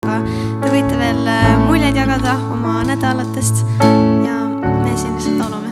Te võite veel muljeid jagada oma nädalatest ja me siin lihtsalt laulame.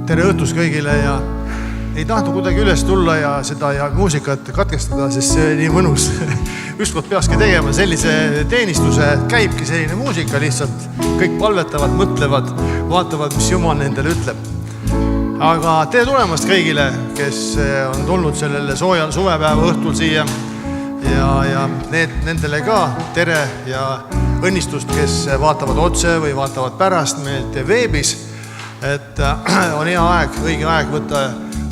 Tere õhtus kõigile ja ei tahtu kuidagi üles tulla ja seda ja muusikat katkestada, sest see nii mõnus. Ükskord peakski tegema sellise teenistuse, käibki selline muusika lihtsalt. Kõik palvetavad, mõtlevad, vaatavad, mis Jumal nendele ütleb. Aga tere tulemast kõigile, kes on tulnud sellele soojal suvepäeva õhtul siia ja nendele ka tere ja õnnistust, kes vaatavad otse või vaatavad pärast meilt veebis. Et on hea aeg, õige aeg võtta,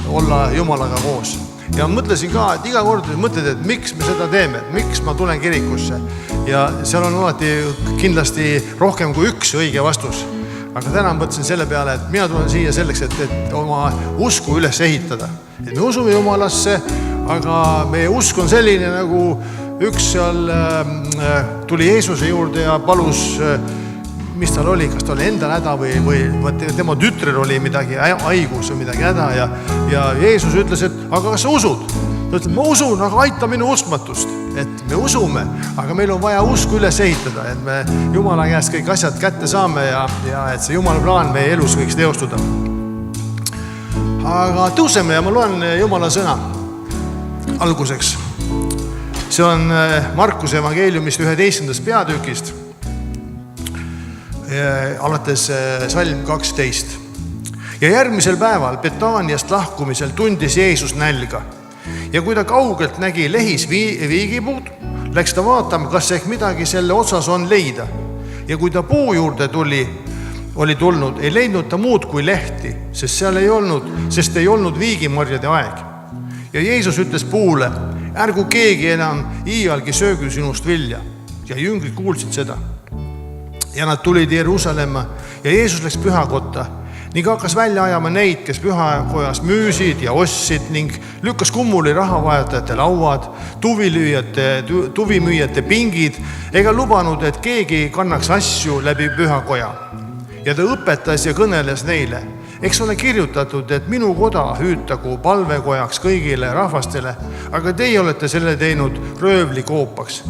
olla Jumalaga koos. Ja mõtlesin ka, et iga kord mõtled, et miks me seda teeme, miks ma tulen kirikusse. Ja seal on alati kindlasti rohkem kui üks õige vastus. Aga täna mõtlesin selle peale, et mina tulen siia selleks, et oma usku üles ehitada. Et me usume Jumalasse, aga meie usk on selline, nagu üks seal tuli Jeesuse juurde ja palus mis tal oli, kas ta oli endal häda või tema tütrel oli midagi haigus või midagi häda ja Jeesus ütles, et aga kas sa usud? Ta ütles, ma usun, aga aita minu uskmatust. Et me usume, aga meil on vaja usku üles ehitada, et me Jumala käest kõik asjad kätte saame ja et see Jumala plaan meie elus võiks teostuda. Aga tõuseme ja ma loen Jumala sõna alguseks. See on Markuse evangeeliumist 11. peatükist. Alates salm 12. Ja järgmisel päeval Betaaniast lahkumisel tundis Jeesus nälga. Ja kui ta kaugelt nägi lehis viigipuud, läks ta vaatama, kas ehk midagi selle otsas on leida. Ja kui ta puu juurde oli tulnud, ei leidnud ta muud kui lehti, sest ei olnud viigimarjade aeg. Ja Jeesus ütles puule, ärgu keegi enam iialgi söögu sinust vilja. Ja jüngrid kuulsid seda. Ja nad tulid Jeruusalemma ja Jeesus läks pühakotta ning hakkas välja ajama neid, kes pühakojas müüsid ja ostsid ning lükkas kummuli rahavajajate lauad, tuvimüüjate pingid ega lubanud, et keegi kannaks asju läbi pühakoja. Ja ta õpetas ja kõneles neile. Eks ole kirjutatud, et minu koda hüütagu palvekojaks kõigile rahvastele, aga teie olete selle teinud röövlikoopaks.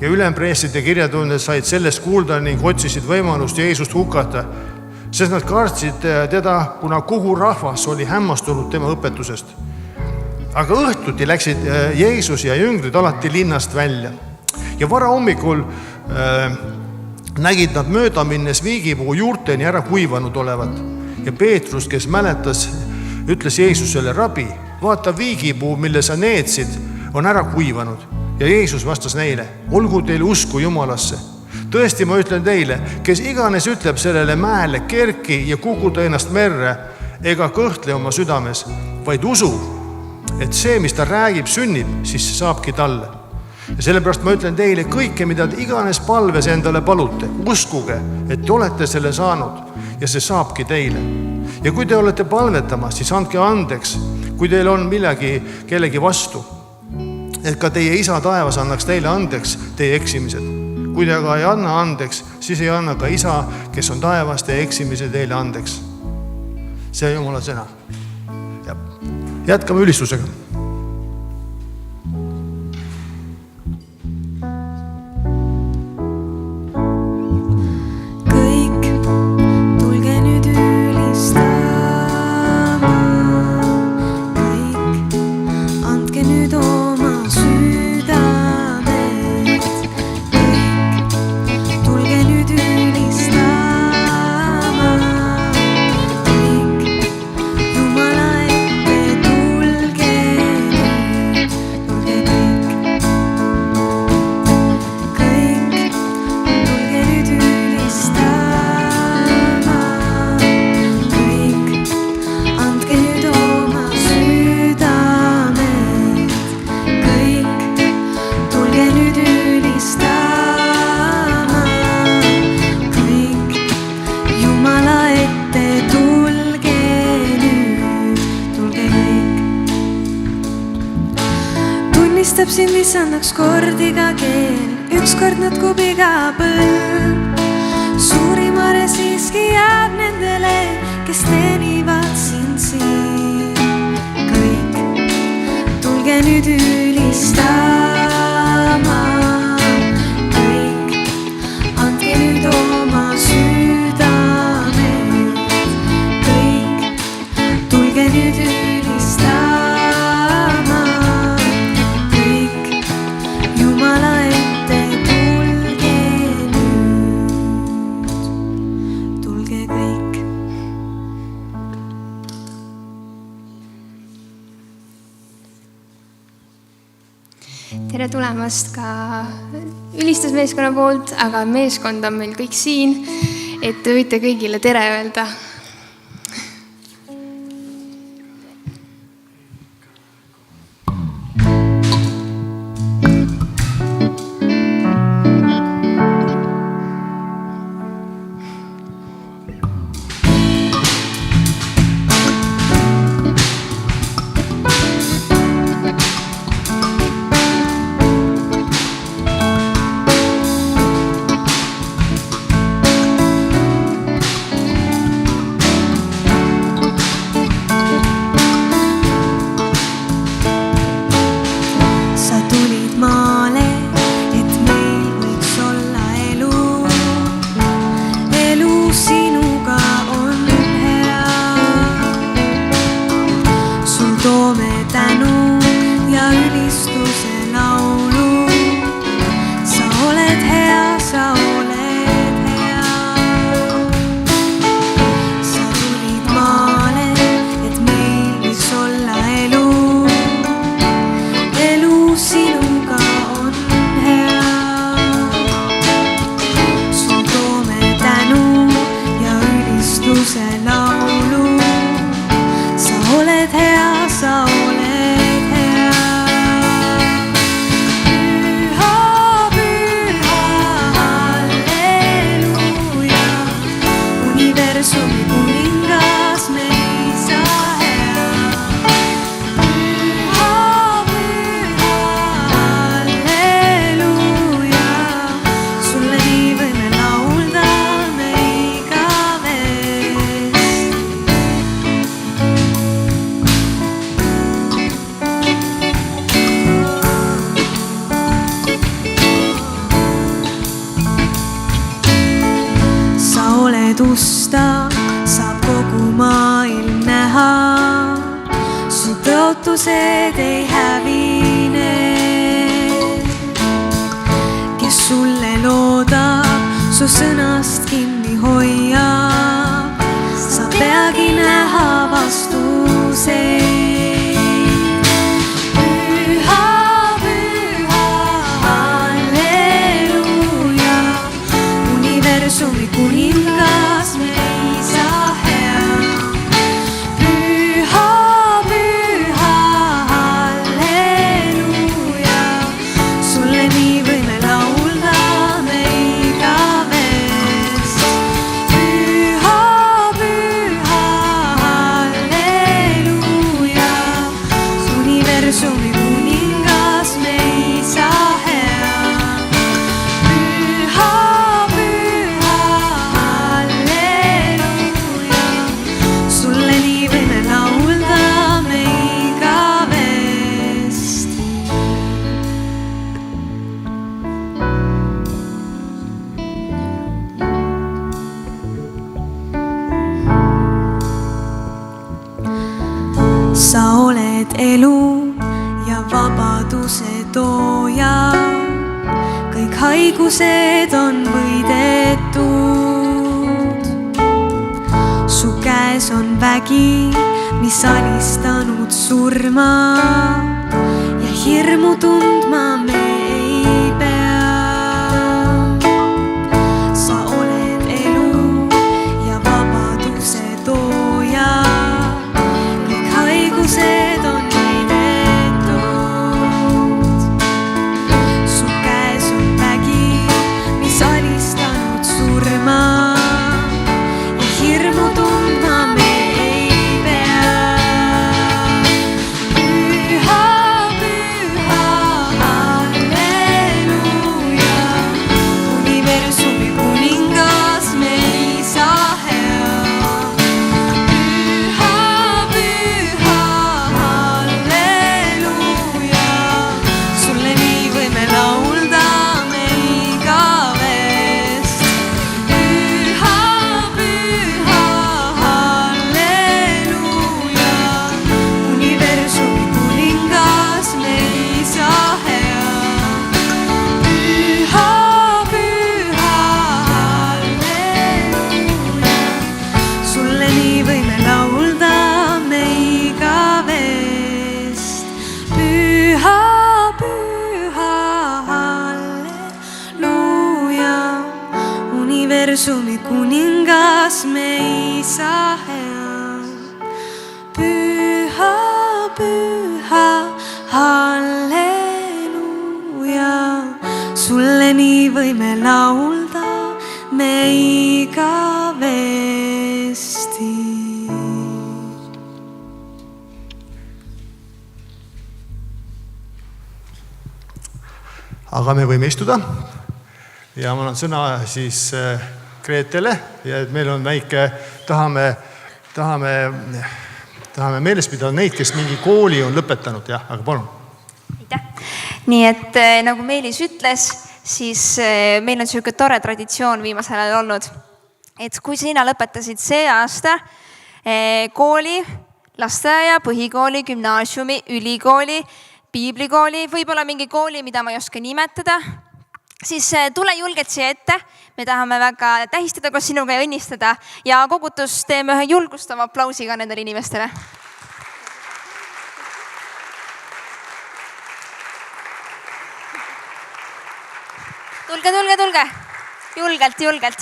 Ja ülempreestrid ja kirjatundjad said sellest kuulda ning otsisid võimalust Jeesust hukata. sest nad kartsid teda, kuna kogu rahvas oli hämmastunud tema õpetusest. Aga õhtuti läksid Jeesus ja jüngrid alati linnast välja ja varahommikul nägid nad mööda minnes viigipuu juurteni ära kuivanud olevat. Ja Peetrus, kes mäletas, ütles Jeesusele: Rabi, vaata, viigipuu, mille sa needsid, on ära kuivanud. Ja Jeesus vastas neile: olgu teil usku Jumalasse. Tõesti, ma ütlen teile, kes iganes ütleb sellele mäele kerki ja kukuda ennast merre, ega kõhtle oma südames, vaid usu, et see, mis ta räägib, sünnib, siis saabki talle. Ja sellepärast ma ütlen teile, kõike, mida te iganes palves endale palute, uskuge, et te olete selle saanud ja see saabki teile. Ja kui te olete palvetamas, siis andke andeks, kui teil on millegi kellegi vastu, et ka teie isa taevas annaks teile andeks teie eksimised. Kui te aga ei anna andeks, siis ei anna ka isa, kes on taevas, teie eksimise teile andeks. See on Jumala sõna. Ja jätkame ülistusega. Sind lisannaks kordiga keel, ükskord nutkub iga põlv. Suurimare siiski jääb nendele, kes teenivad sind siin. Kõik, tulge nüüd ülistama. Kõik, andke nüüd oma südamed. Kõik, tulge nüüd ülistama. Tere tulemast ka ülistusmeeskonna poolt, aga meeskond on meil kõik siin, et te võite kõigile tere öelda. Tusta kaotused ei hävine. Kes sulle loodab, su sõnast kinni hoiab, sa peagi näha vastuseid. Universumi kuningas meisa hea. Püha, püha, halleluuja. Sulle nii võime laulda me igavest. Püha, püha, halleluuja. Universumi kuningas meisa hea. Sa oled elu ja vabaduse tooja. Kõik haigused on võidetud. Su käes on vägi, mis alistanud surma. Ja hirmu tundma me ei pea. Sa oled elu ja vabaduse tooja. Haigused on võidetud. Su käes on vägi, mis alistanud surma. Ja hirmu tundma me ei pea. Püha, püha, halleluuja. Universumi kuningas meisa hea. Universumi kuningas meisa hea. Püha, püha, halleluuja. Sulle nii võime laulda me igavesti. Aga me võime istuda ja ma annan sõna siis Gretele ja et meil on väike, tahame meeles pidada neid, kes mingi kooli on lõpetanud, jah, aga palun. Aitäh. Nii et nagu Meelis ütles, siis meil on selline tore traditsioon viimasel ajal olnud, et kui sina lõpetasid see aasta kooli, lasteaia, põhikooli, gümnaasiumi, ülikooli, piiblikooli, võib-olla mingi kooli, mida ma ei oska nimetada, siis tule julgelt siia ette. Me tahame väga tähistada koos sinuga ja õnnistada ja kogutus teeme ühe julgustava aplausiga nendele inimestele. Tulge, tulge, tulge. Julgelt, julgelt.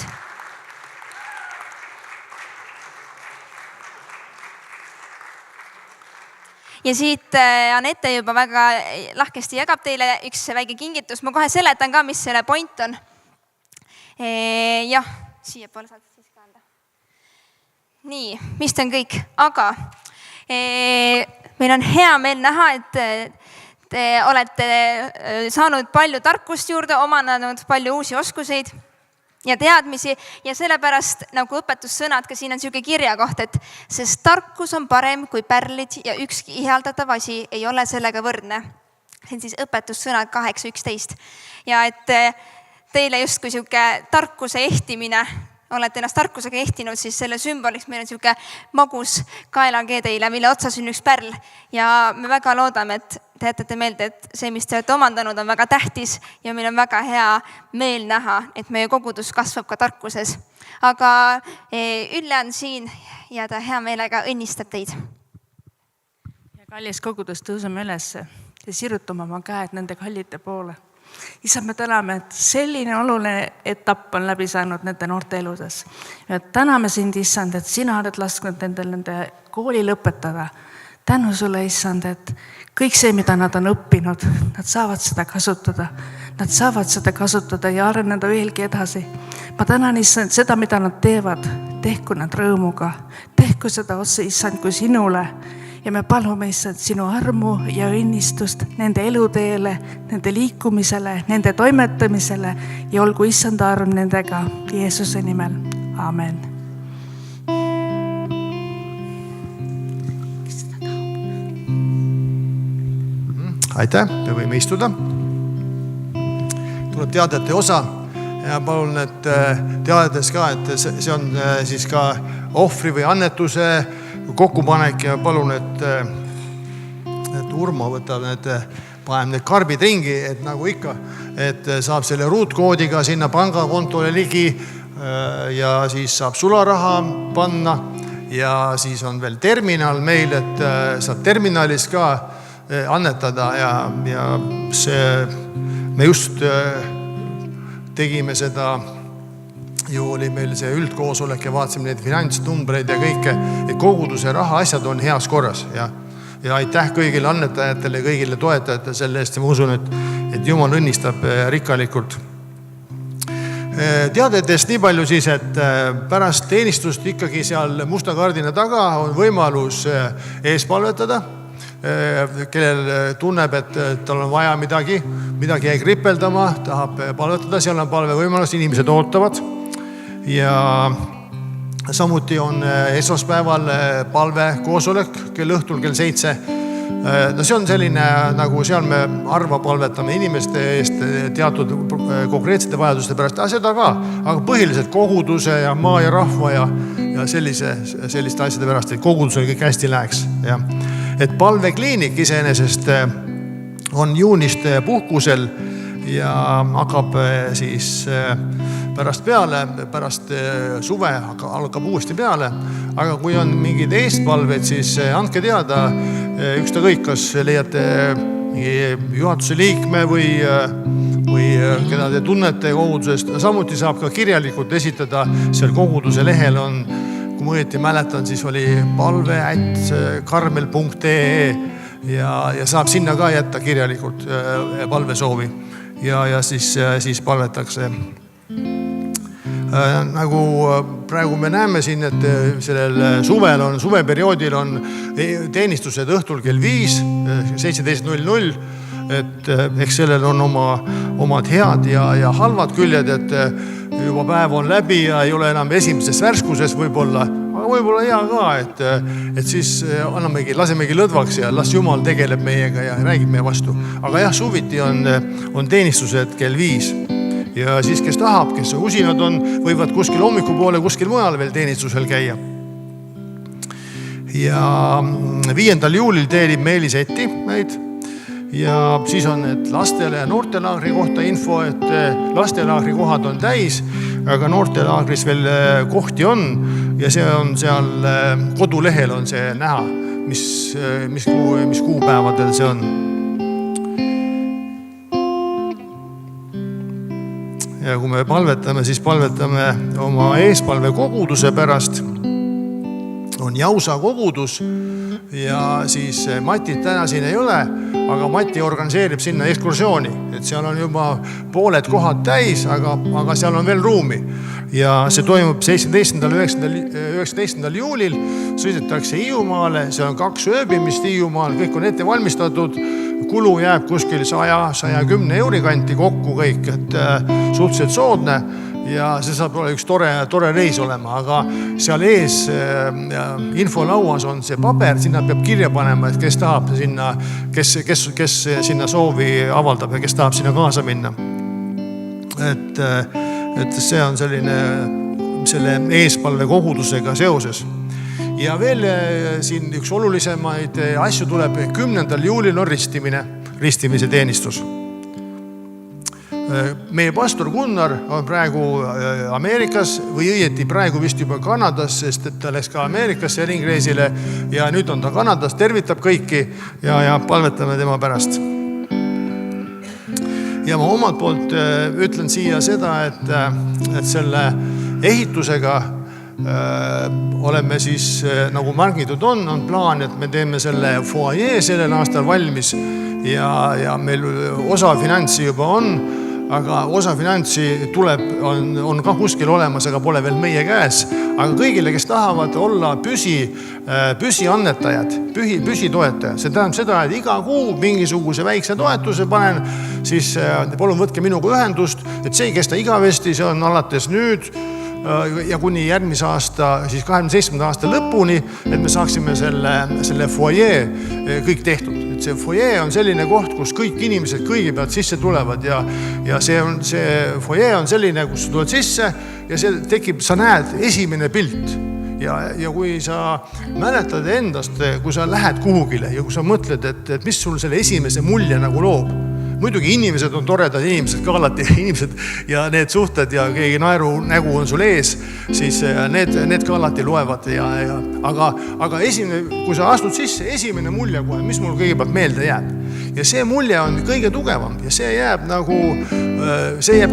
Ja siit Anette juba väga lahkesti jagab teile üks väike kingitus. Ma kohe seletan ka, mis selle point on. Jah, siia poole saad siis ka anda. Nii, mis on kõik. Aga meil on hea meel näha, et te olete saanud palju tarkust juurde, omandanud palju uusi oskuseid ja teadmisi ja sellepärast nagu õpetussõnad, ka siin on selline kirjakoht, et sest tarkus on parem kui pärlid ja ükski ihaldatav asi ei ole sellega võrdne. See on siis õpetussõnad 8.11. Ja et teile justkui selline tarkuse ehtimine olete ennast tarkusega ehtinud, siis selle sümboliks meil on niisugune magus kaelakee teile, mille otsas on üks pärl. Ja me väga loodame, et te jätate meelde, et see, mis te olete omandanud, on väga tähtis ja meil on väga hea meel näha, et meie kogudus kasvab ka tarkuses. Aga Ülle on siin ja ta hea meelega õnnistab teid. Ja kallis kogudus, tõuseme üles ja sirutame oma käed nende kallite poole. Isa, me täname, et selline oluline etapp on läbi saanud nende noorte eludes. Ja täname sind, Issand, et sina oled lasknud nende kooli lõpetada. Tänu sulle, Issand, et kõik see, mida nad on õppinud, nad saavad seda kasutada. Nad saavad seda kasutada ja areneda veelgi edasi. Ma tänan, Issand, seda, mida nad teevad, tehku nad rõõmuga. Tehku seda otse, Issand, kui sinule. Ja me palume, Issand, sinu armu ja õnnistust nende eluteele, nende liikumisele, nende toimetamisele ja olgu Issand arm nendega Jeesuse nimel. Amen. Aitäh, me võime istuda. Tuleb teadete osa ja palun, et teades ka, et see on siis ka ohvri või annetuse kokkupanek ja palun, et Urmo võtab paneb need karbid ringi, et nagu ikka, et saab selle ruutkoodiga sinna pangakontole ligi ja siis saab sularaha panna ja siis on veel terminal meil, et saab terminalis ka annetada ja see, me just tegime seda, ju oli meil see üldkoosolek ja vaatasime neid finantsnumbreid ja kõike, et koguduse raha asjad on heas korras ja aitäh kõigile annetajatele, kõigile toetajatele selle eest ja ma usun, et Jumal õnnistab rikkalikult. Teadetest nii palju siis, et pärast teenistust ikkagi seal musta kardina taga on võimalus eespalvetada, kellel tunneb, et tal on vaja midagi jäi kripeldama, tahab palvetada, seal on palve võimalus, inimesed ootavad ja samuti on esmaspäeval palve koosolek õhtul kell 7. No see on selline, nagu seal me arva palvetame inimeste eest teatud konkreetsete vajaduste pärast, seda ka, aga põhiliselt koguduse ja maa ja rahva ja selliste asjade pärast, et kogudusel kõik hästi läheks. Ja. Et palvekliinik iseenesest on juunist puhkusel ja hakkab siis pärast suve algab uuesti peale, aga kui on mingid eestpalved, siis andke teada, ükskõik, kas leiate juhatuse liikme või keda te tunnete kogudusest, samuti saab ka kirjalikult esitada, seal koguduse lehel on, kui ma õieti mäletan, siis oli palve@karmel.ee ja saab sinna ka jätta kirjalikult palvesoovi ja siis palvetakse. Nagu praegu me näeme siin, et sellel suveperioodil on teenistused õhtul kell 5, 17.00, et eks sellel on omad head ja halvad küljed, et juba päev on läbi ja ei ole enam esimeses värskuses võib-olla, aga võib-olla hea ka, et siis lasemegi lõdvaks ja las Jumal tegeleb meiega ja räägib meie vastu. Aga jah, suviti on teenistused kell 5 ja siis, kes tahab, kes usinad on, võivad kuskil hommikupoole, kuskil mujal veel teenistusel käia. Ja 5. juulil teenib Meelis Etti meid ja siis on need lastele ja noortelaagri kohta info, et lastelaagri kohad on täis, aga noortelaagris veel kohti on ja see on seal kodulehel on see näha, mis kuupäevadel see on. Ja kui me palvetame, siis palvetame oma eespalve koguduse pärast. On Jausa kogudus ja siis Matit täna siin ei ole, aga Mati organiseerib sinna ekskursiooni, et seal on juba pooled kohad täis, aga seal on veel ruumi. Ja see toimub 17. 19. juulil, sõidetakse Hiiumaale, see on 2 ööbimist Hiiumaal, kõik on ette valmistatud, kulu jääb kuskil 100-110 euri kanti kokku kõik, et suhteliselt soodne ja see saab olla üks tore reis olema, aga seal ees infolauas on see paber, sinna peab kirja panema, et kes tahab sinna, kes sinna soovi avaldab ja kes tahab sinna kaasa minna. Et see on selline selle eespalve kogudusega seoses. Ja veel siin üks olulisemaid asju tuleb 10. juulil on ristimise teenistus. Meie pastor Gunnar on praegu Ameerikas või õieti praegu vist juba Kanadas, sest et ta läks ka Ameerikasse ringreisile ja nüüd on ta Kanadas, tervitab kõiki ja palvetame tema pärast. Ja ma omalt poolt ütlen siia seda, et selle ehitusega oleme siis, nagu margitud on plaan, et me teeme selle foyer sellel aastal valmis ja meil osa finantsi juba on, aga osa finantsi on ka kuskil olemas, aga pole veel meie käes. Aga kõigile, kes tahavad olla püsiannetajad, püsitoetajad, see tähendab seda, et iga kuu mingisuguse väikse toetuse panen, siis palun võtke minuga ühendust, et see ei kesta igavesti, see on alates nüüd ja kuni järgmise aasta, siis 27. aasta lõpuni, et me saaksime selle foyer kõik tehtud. Et see foyer on selline koht, kus kõik inimesed kõigepealt sisse tulevad ja see foyer on selline, kus sa tuled sisse ja see tekib, sa näed esimene pilt. Ja kui sa mäletad endast, kui sa lähed kuhugile ja kui sa mõtled, et mis sul selle esimese mulje nagu loob. Muidugi inimesed on toredad inimesed ka alati inimesed ja need suhted ja keegi nägu on sul ees, siis need ka alati loevad. Aga kui sa astud sisse, esimene mulje kohe, mis mul kõigepealt meelde jääb. Ja see mulje on kõige tugevam ja see jääb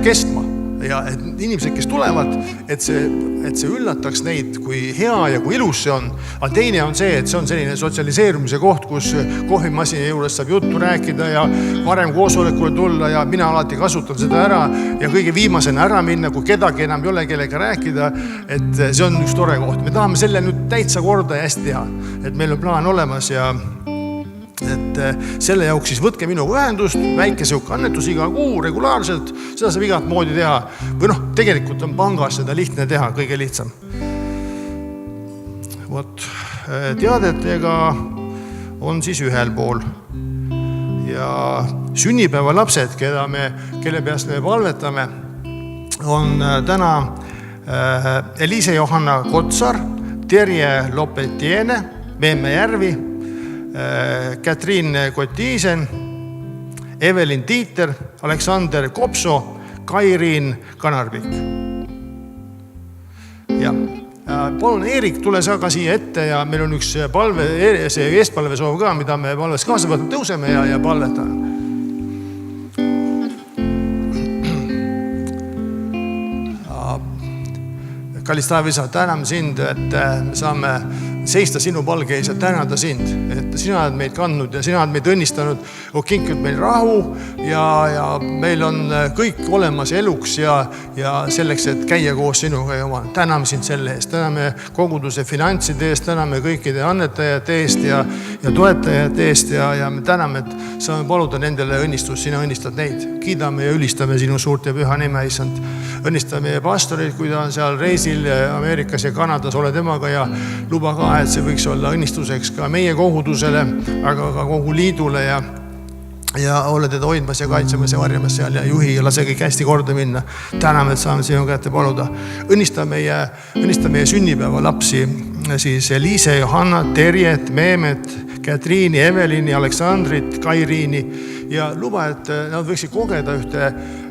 kestma. Ja et inimesed, kes tulevad, et see üllataks neid, kui hea ja kui ilus see on. Aga teine on see, et see on selline sotsialiseerumise koht, kus kohvimasini juures saab juttu rääkida ja varem koosolekule tulla ja mina alati kasutan seda ära ja kõige viimasena ära minna, kui kedagi enam ei ole kellega rääkida, et see on üks tore koht. Me tahame selle nüüd täitsa korda ja hästi teha, et meil on plaan olemas ja et selle jaoks siis võtke minuga ühendust, väike siuke annetus iga kuu regulaarselt, seda saab igat moodi teha. Või tegelikult on pangas seda lihtne teha, kõige lihtsam. Teadetega on siis ühel pool. Ja sünnipäeva lapsed, kelle peast me palvetame, on täna Elise Johanna Kotsar, Terje Lopetiene, Meemme Järvi, Katriin Kotiisen, Evelin Tiiter, Aleksander Kopso, Kairiin Kanarvik. Ja palun Eerik, tule sa ka siia ette ja meil on üks eestpalve soov ka, mida me palves kaasa võtame, tõuseme ja palvetame. Kallis taevisa, täname sind, et me saame seista sinu palge ees ja tänada sind, et sina oled meid kandnud ja sina oled meid õnnistanud, kinkinud meil rahu ja meil on kõik olemas eluks ja selleks, et käia koos sinuga ja oma. Täname sind selle eest, täname koguduse finantside eest, täname kõikide annetajate eest ja toetajate eest ja me täname, et saame paluda nendele õnnistust, sina õnnistad neid. Kiidame ja ülistame sinu suurt ja püha nime, issand. Õnnistame meie pastorid, kui ta on seal reisil Ameerikas ja Kanadas, ole temaga ja luba ka, et see võiks olla õnnistuseks ka meie kogudusele, aga ka kogu liidule ja ole teda hoidmas ja kaitsemas ja varjamas seal ja juhi ja lase kõik hästi korda minna. Täname, et saame sinu kätte paluda. Õnnista meie sünnipäeva lapsi, siis Elise, Johanna, Terjet, Meemet, Katriini, Evelini, Aleksandrit, Kairiini ja luba, et nad võiksid kogeda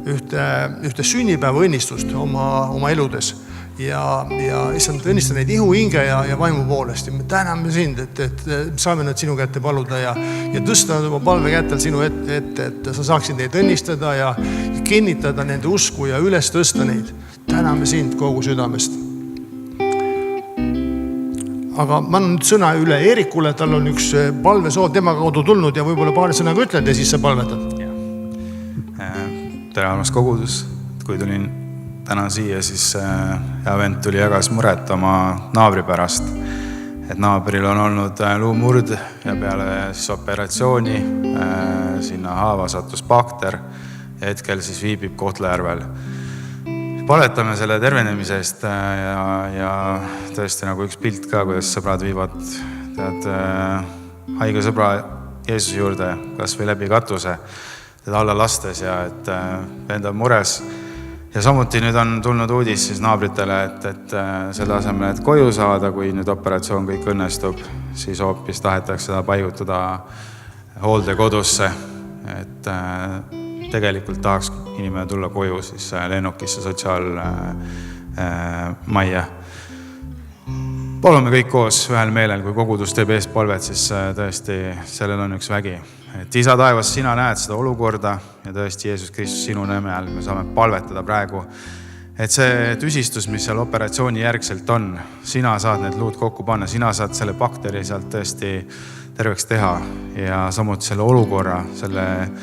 ühte sünnipäeva õnnistust oma eludes. Ja issand, õnnista neid ihu, hinge ja vaimu poolest. Ja me täname sind, et saame nad sinu kätte paluda ja tõsta oma palve kätel sinu ette, et sa saaksid neid õnnistada ja kinnitada nende usku ja üles tõsta neid. Täname sind kogu südamest. Aga ma annan nüüd sõna üle Eerikule, tal on üks palvesoov tema kaudu tulnud ja võib-olla paari sõnaga ütled ja siis sa palvetad. Tere armas kogudus, kui tulin täna siia, siis hea vend tuli jagas muret oma naabri pärast. Et naabril on olnud luumurd ja peale siis operatsiooni sinna haava sattus bakter ja hetkel siis viibib Kohtla-Järvel. Paletame selle tervenemise eest ja tõesti nagu üks pilt ka, kuidas sõbrad viivad haige sõbra Jeesuse juurde, kas või läbi katuse, teda alla lastes ja et vend on mures Ja samuti nüüd on tulnud uudis siis naabritele, et selle asemel, et koju saada, kui nüüd operatsioon kõik õnnestub, siis hoopis tahetakse seda paigutada hooldekodusse. Et tegelikult tahaks inimene tulla koju siis lennukisse sotsiaalmajja. Palume kõik koos ühel meelel, kui kogudus teeb eespalvet, siis tõesti sellel on üks vägi. Et Isa taevas, sina näed seda olukorda ja tõesti Jeesus Kristus sinu nime all me saame palvetada praegu. Et see tüsistus, mis seal operatsiooni järgselt on, sina saad need luud kokku panna, sina saad selle bakteri sealt tõesti terveks teha ja samuti selle olukorra, selle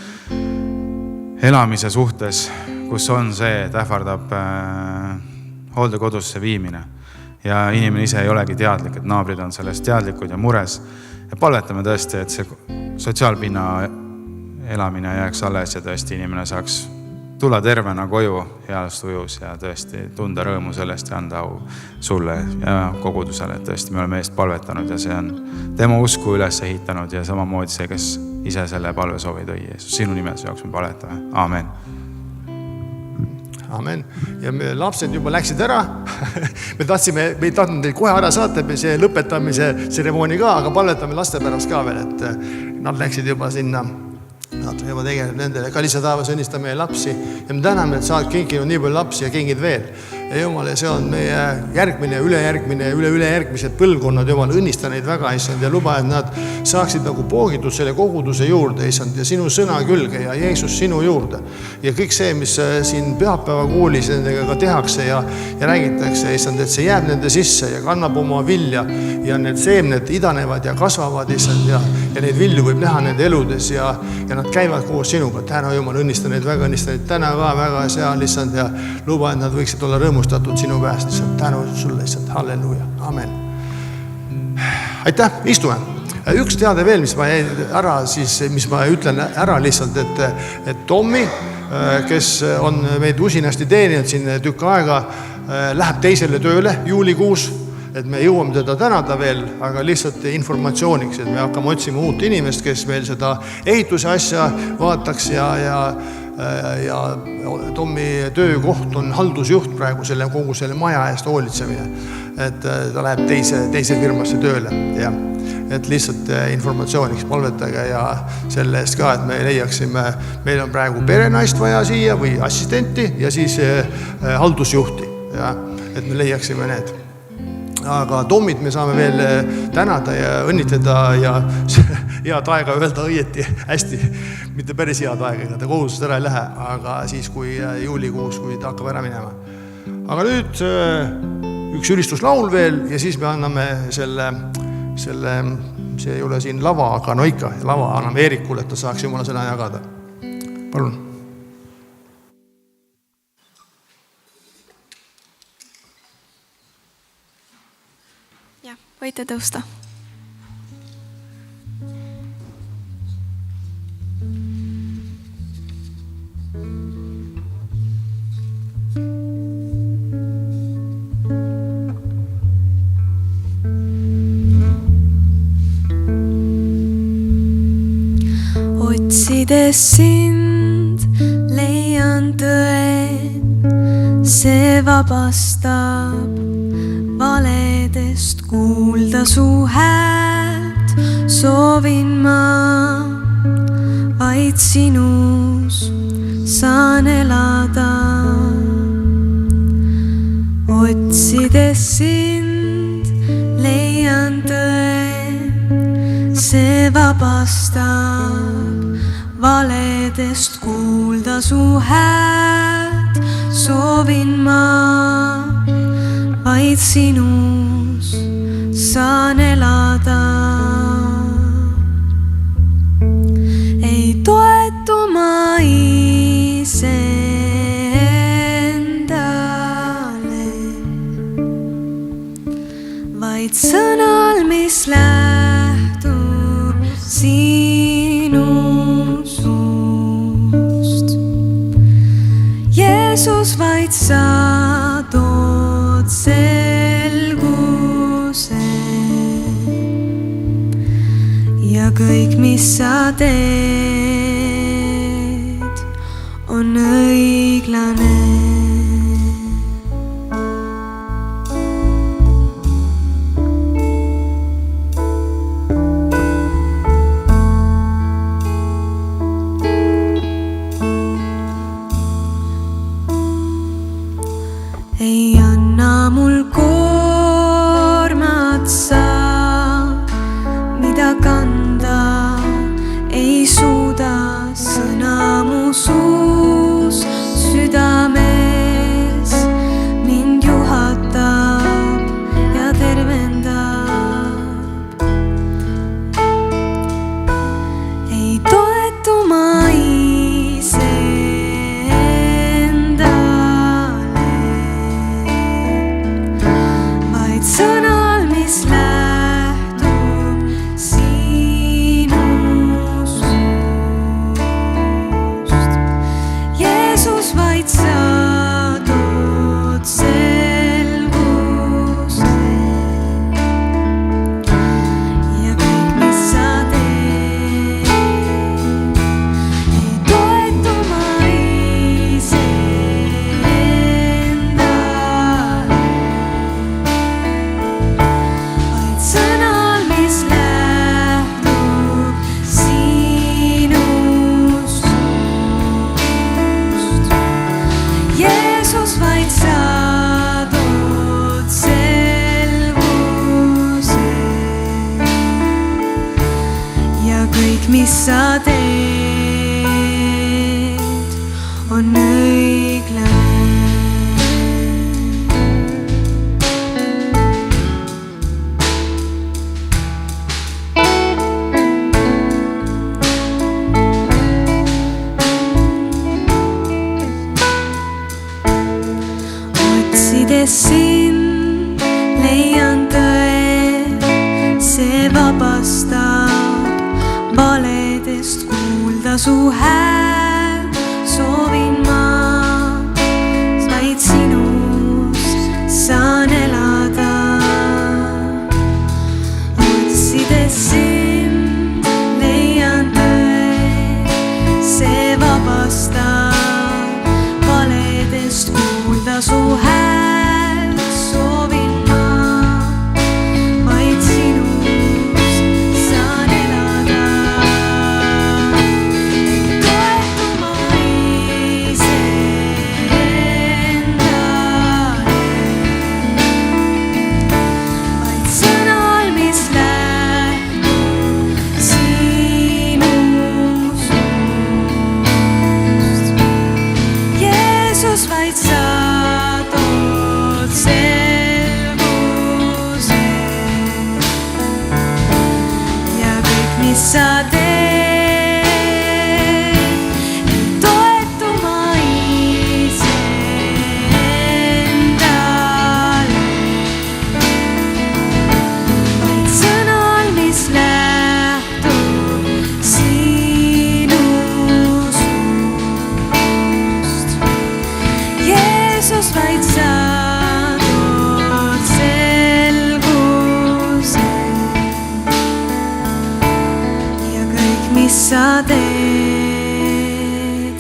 elamise suhtes, kus on see, et ähvardab hooldekodusse viimine. Ja inimene ise ei olegi teadlik, et naabrid on sellest teadlikud ja mures. Ja palvetame tõesti, et see sotsiaalpinna elamine jääks alles ja tõesti inimene saaks tulla tervena koju heas tujus ja tõesti tunda rõõmu sellest ja anda au sulle ja kogudusele. Et tõesti me oleme eest palvetanud ja see on tema usku üles ehitanud ja samamoodi see, kes ise selle palvesoovi tõi. Jeesus, sinu nimes jaoks me palvetame. Aamen. Amen. Ja me lapsed juba läksid ära. me ei tahtnud teil kohe ära saata, see lõpetamise tseremooni ka, aga palvetame laste pärast ka veel, et nad läksid juba sinna. Nad juba tegelikult nendele. Ka lihtsalt taevas õnnistame meie lapsi ja me täname, et sa oled kinkinud nii palju lapsi ja kingid veel. Ja Jumal, see on meie järgmine, ülejärgmine ja üle-ülejärgmised põlvkonnad. Jumal, õnnista neid väga, Issand, ja luba, et nad saaksid nagu poogitud selle koguduse juurde, Issand, ja sinu sõna külge ja Jeesus sinu juurde. Ja kõik see, mis siin pühapäeva koolis nendega ka tehakse ja räägitakse, Issand, et see jääb nende sisse ja kannab oma vilja ja need seemned idanevad ja kasvavad, Issand, ja neid vilju võib näha nende eludes ja nad käivad koos sinuga. Täna, Jumal, õnnista neid väga, õnnista neid täna ka väga seal, Issand, ja luba, et nad võiksid olla rõõmustatud sinu käest, Issand. Tänu sulle, Issand. Halleluja. Amen. Aitäh, istume. Üks teade veel, mis ma ütlen ära lihtsalt, et Tommi, kes on meid usinasti teeninud siin tükk aega, läheb teisele tööle juulikuus. Et me jõuame teda tänada veel, aga lihtsalt informatsiooniks, et me hakkame otsima uut inimest, kes meil seda ehituse asja vaataks ja Tommi töökoht on haldusjuht praegu kogu selle maja eest hoolitsemine. Et ta läheb teise firmasse tööle ja et lihtsalt informatsiooniks palvetage ja selle eest ka, et me leiaksime, meil on praegu perenaist vaja siia või assistenti ja siis haldusjuhti ja et me leiaksime need. Aga Tommit me saame veel tänada ja õnnitleda ja head aega öelda õieti hästi, mitte päris head aega, ta kohustusest ära ei lähe, aga siis kui juulikuus, kui ta hakkab ära minema. Aga nüüd üks ülistuslaul veel ja siis me anname see ei ole siin lava, aga no ikka, lava anname Eerikule, et ta saaks Jumala sõna jagada. Palun. Võite tõusta. Otsides sind, leian tõe, see vabastab valedest kuulda su häält, soovin ma vaid sinus saan elada. Otsides sind, leian tõe, see vabastab valedest kuulda su häält, soovin ma vaid sinus saan elada. Ei toetu ma iseendale, vaid sõnal, mis lähtub sinu suust. Jeesus, vaid sa tood selguse ja kõik, mis sa teed, on õiglane. sõna mu suus, südames mind juhatab ja tervendab. Ei toetu ma iseendale, vaid sõnal, mis lähtub sinust. Jeesus, vaid sa tood selguse ja kõik, mis sa teed. Ei toetu ma iseendale, vaid sõnal, mis lähtub sinust. Jeesus, vaid sa tood selguse ja kõik, mis sa teed, on õiglane. Otsides sind leian tõe, see vabastab valedest. Kuulda su hääl soovin ma, vaid sinus saan elada. Otsides sind leian tõe, see vabastab valedest. Kuulda su hääl soovin ma, vaid sinus saan elada. Ei toetu ma iseendale, vaid sõnal, mis lähtub sinust. Jeesus, vaid sa tood selguse ja kõik, mis sa teed. Ei toetu ma iseendale, vaid sõnal, mis lähtub sinust. Jeesus, vaid sa tood selguse ja kõik, mis sa teed.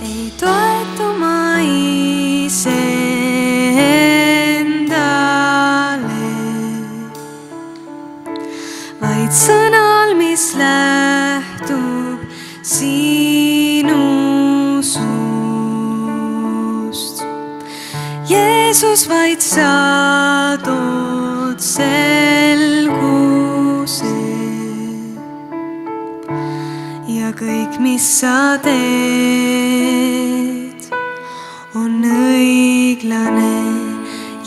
Ei toetu ma iseendale, vaid sõnal, mis lähtub sinu suust. Jeesus, vaid sa tood selguse ja kõik, mis sa teed, on õiglane.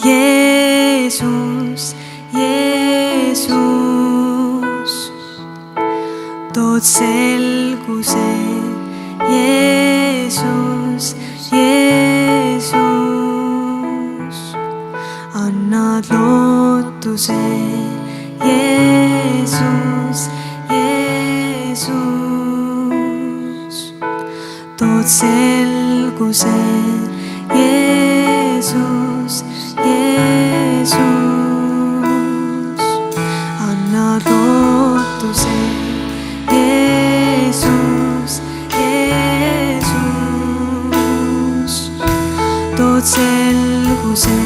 Jeesus, Jeesus, tood selguse. Jeesus, Jeesus, annad lootuse. Jeesus, Jeesus, tood selguse. Jeesus, Jeesus, annad lootuse. Jeesus, Jeesus, tood selguse.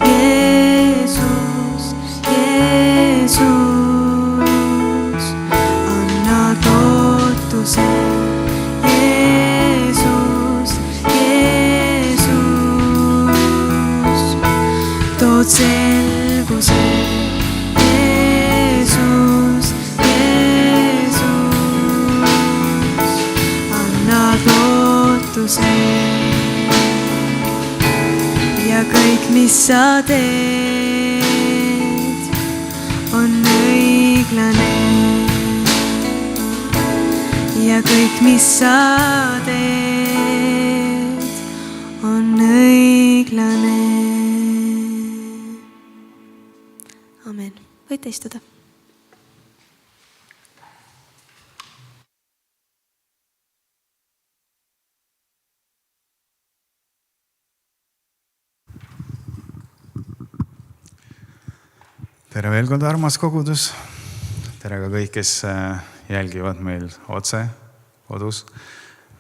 Jeesus, Jeesus. mis sa teed, on õiglane. Ja kõik, mis sa teed, on õiglane. Amen. Võite istuda. Tere veel kord, armas kogudus. Tere ka kõik, kes jälgivad meil otse kodus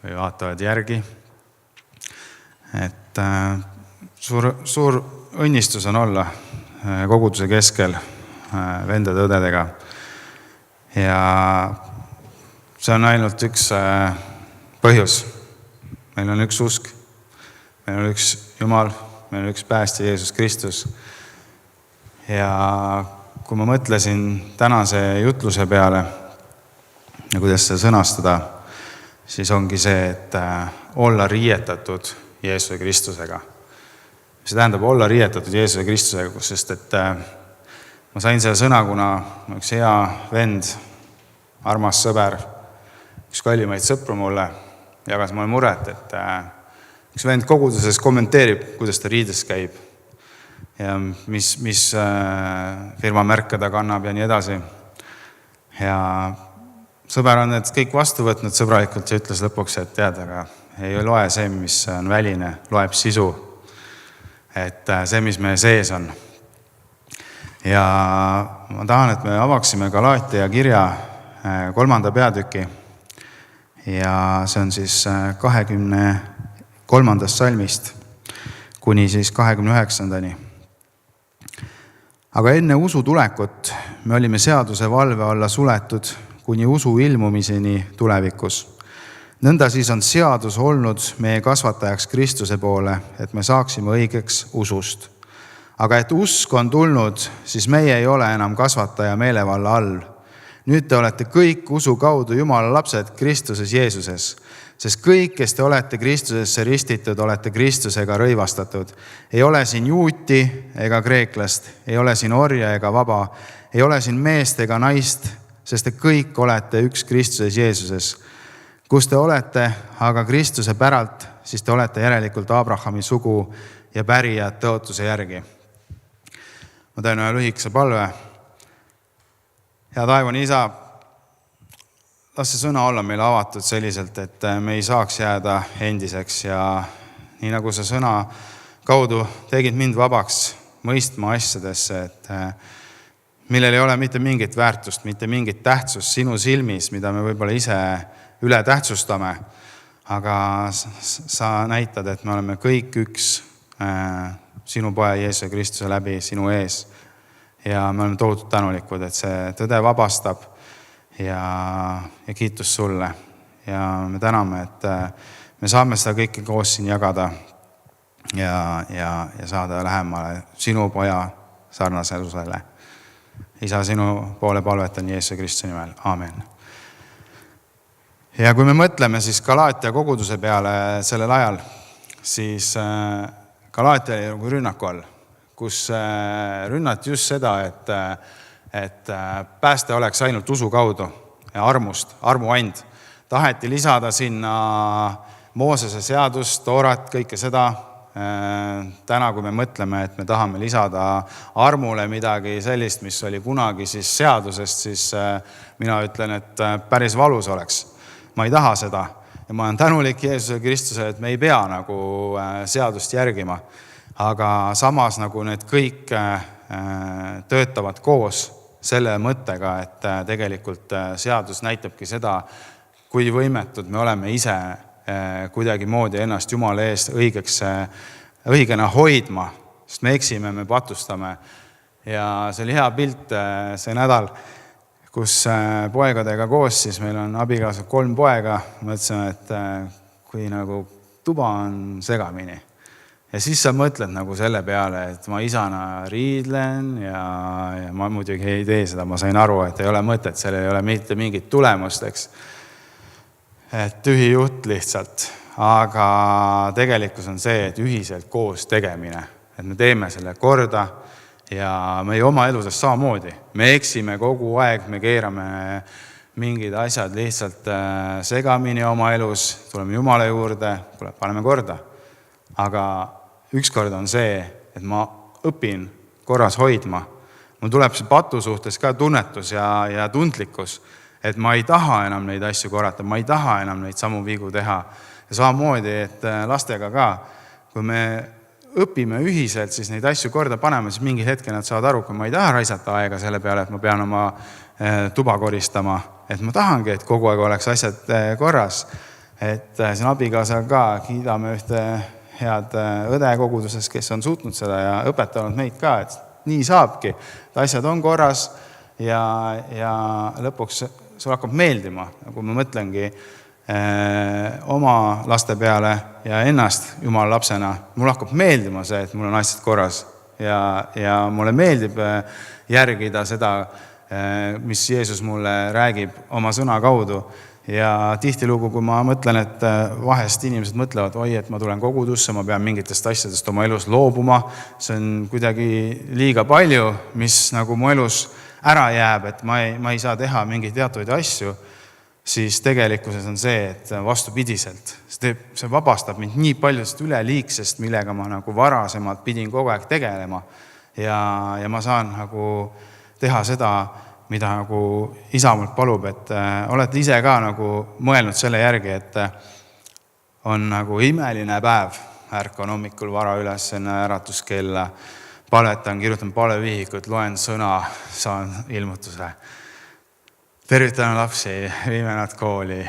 või vaatavad järgi. Et suur õnnistus on olla koguduse keskel vendade õdedega. Ja see on ainult üks põhjus. Meil on üks usk, meil on üks Jumal, meil on üks päästja Jeesus Kristus. Ja kui ma mõtlesin tänase jutluse peale ja kuidas seda sõnastada, siis ongi see, et olla riietatud Jeesuse Kristusega. See tähendab olla riietatud Jeesuse Kristusega, sest et ma sain selle sõna, kuna üks hea vend, armas sõber, üks kallimaid sõpru mulle jagas mulle muret, et üks vend koguduses kommenteerib, kuidas ta riides käib ja mis firma märke ta kannab ja nii edasi. Ja sõber on need kõik vastu võtnud sõbralikult ja ütles lõpuks, et tead, aga ei loe see, mis on väline, loeb sisu. Et see, mis meie sees on. Ja ma tahan, et me avaksime Galaatia kirja 3. peatüki. Ja see on siis 23. salmist kuni siis 29. Aga enne usu tulekut me olime seaduse valve alla suletud kuni usu ilmumiseni tulevikus. Nõnda siis on seadus olnud meie kasvatajaks Kristuse poole, et me saaksime õigeks usust. Aga et usk on tulnud, siis meie ei ole enam kasvataja meelevalla all. Nüüd te olete kõik usu kaudu Jumala lapsed Kristuses Jeesuses. Sest kõik, kes te olete Kristusesse ristitud, olete Kristusega rõivastatud. Ei ole siin juuti ega kreeklast, ei ole siin orja ega vaba, ei ole siin meest ega naist, sest te kõik olete üks Kristuses Jeesuses. Kus te olete aga Kristuse päralt, siis te olete järelikult Abrahami sugu ja pärijad tõotuse järgi. Ma teen ühe lühikese palve. Hea taevane Isa, las see sõna olla meile avatud selliselt, et me ei saaks jääda endiseks ja nii nagu see sõna kaudu tegid mind vabaks mõistma asjadesse, et millel ei ole mitte mingit väärtust, mitte mingit tähtsust sinu silmis, mida me võib-olla ise üle tähtsustame, aga sa näitad, et me oleme kõik üks sinu poja Jeesuse Kristuse läbi sinu ees ja me oleme tohutult tänulikud, et see tõde vabastab ja kiitus sulle ja me täname, et me saame seda kõike koos siin jagada ja saada lähemale sinu poja sarnasusele. Isa, sinu poole palvetan Jeesuse Kristuse nimel. Aamen. Ja kui me mõtleme siis Galaatia koguduse peale sellel ajal, siis Galaatia oli nagu rünnaku all, kus rünnati just seda, et pääste oleks ainult usu kaudu ja armuand. Taheti lisada sinna Moosese seadust, Toorat, kõike seda. Täna, kui me mõtleme, et me tahame lisada armule midagi sellist, mis oli kunagi siis seadusest, siis mina ütlen, et päris valus oleks. Ma ei taha seda ja ma olen tänulik Jeesuse Kristusele, et me ei pea nagu seadust järgima. Aga samas nagu need kõik töötavad koos selle mõttega, et tegelikult seadus näitabki seda, kui võimetud me oleme ise kuidagi moodi ennast Jumala eest õigena hoidma, sest me eksime, me patustame. Ja see oli hea pilt see nädal, kus poegadega koos, siis meil on abikaasa 3 poega, mõtlesime, et kui nagu tuba on segamini. Ja siis sa mõtled nagu selle peale, et ma isana riidlen ja ma muidugi ei tee seda, ma sain aru, et ei ole mõtet, seal ei ole mitte mingit tulemust, eks. Et tühi jutt lihtsalt, aga tegelikkus on see, et ühiselt koos tegemine et me teeme selle korda ja meie oma eluses samamoodi. Me eksime kogu aeg, me keerame mingid asjad lihtsalt segamini oma elus, tuleme Jumala juurde, paneme korda. Aga ükskord on see, et ma õpin korras hoidma. Mul tuleb see patu suhtes ka tunnetus ja tundlikkus, et ma ei taha enam neid asju korrata, ma ei taha enam neid samu vigu teha. Ja samamoodi, et lastega ka, kui me õpime ühiselt, siis neid asju korda panema, siis mingi hetke nad saavad aru, kui ma ei taha raisata aega selle peale, et ma pean oma tuba koristama, et ma tahangi, et kogu aeg oleks asjad korras. Et siin abikaasaga ka kiidame ühte head õde koguduses, kes on suutnud seda ja õpetanud meid ka, et nii saabki, et asjad on korras ja lõpuks sul hakkab meeldima, kui ma mõtlengi oma laste peale ja ennast Jumala lapsena, mul hakkab meeldima see, et mul on asjad korras ja mulle meeldib järgida seda, mis Jeesus mulle räägib oma sõna kaudu. Ja tihtilugu, kui ma mõtlen, et vahest inimesed mõtlevad, oi, et ma tulen kogudusse, ma pean mingitest asjadest oma elus loobuma, see on kuidagi liiga palju, mis nagu mu elus ära jääb, et ma ei saa teha mingeid teatuid asju, siis tegelikkuses on see, et vastupidiselt. See vabastab mind nii paljust üleliigsest, millega ma nagu varasemalt pidin kogu aeg tegelema ja ma saan nagu teha seda, mida nagu isa mult palub, et olete ise ka nagu mõelnud selle järgi, et on nagu imeline päev, ärkan hommikul vara üles enne äratuskella, palvetan, kirjutan palvevihikut, loen sõna, saan ilmutuse. Tervitan lapsi, viime nad kooli,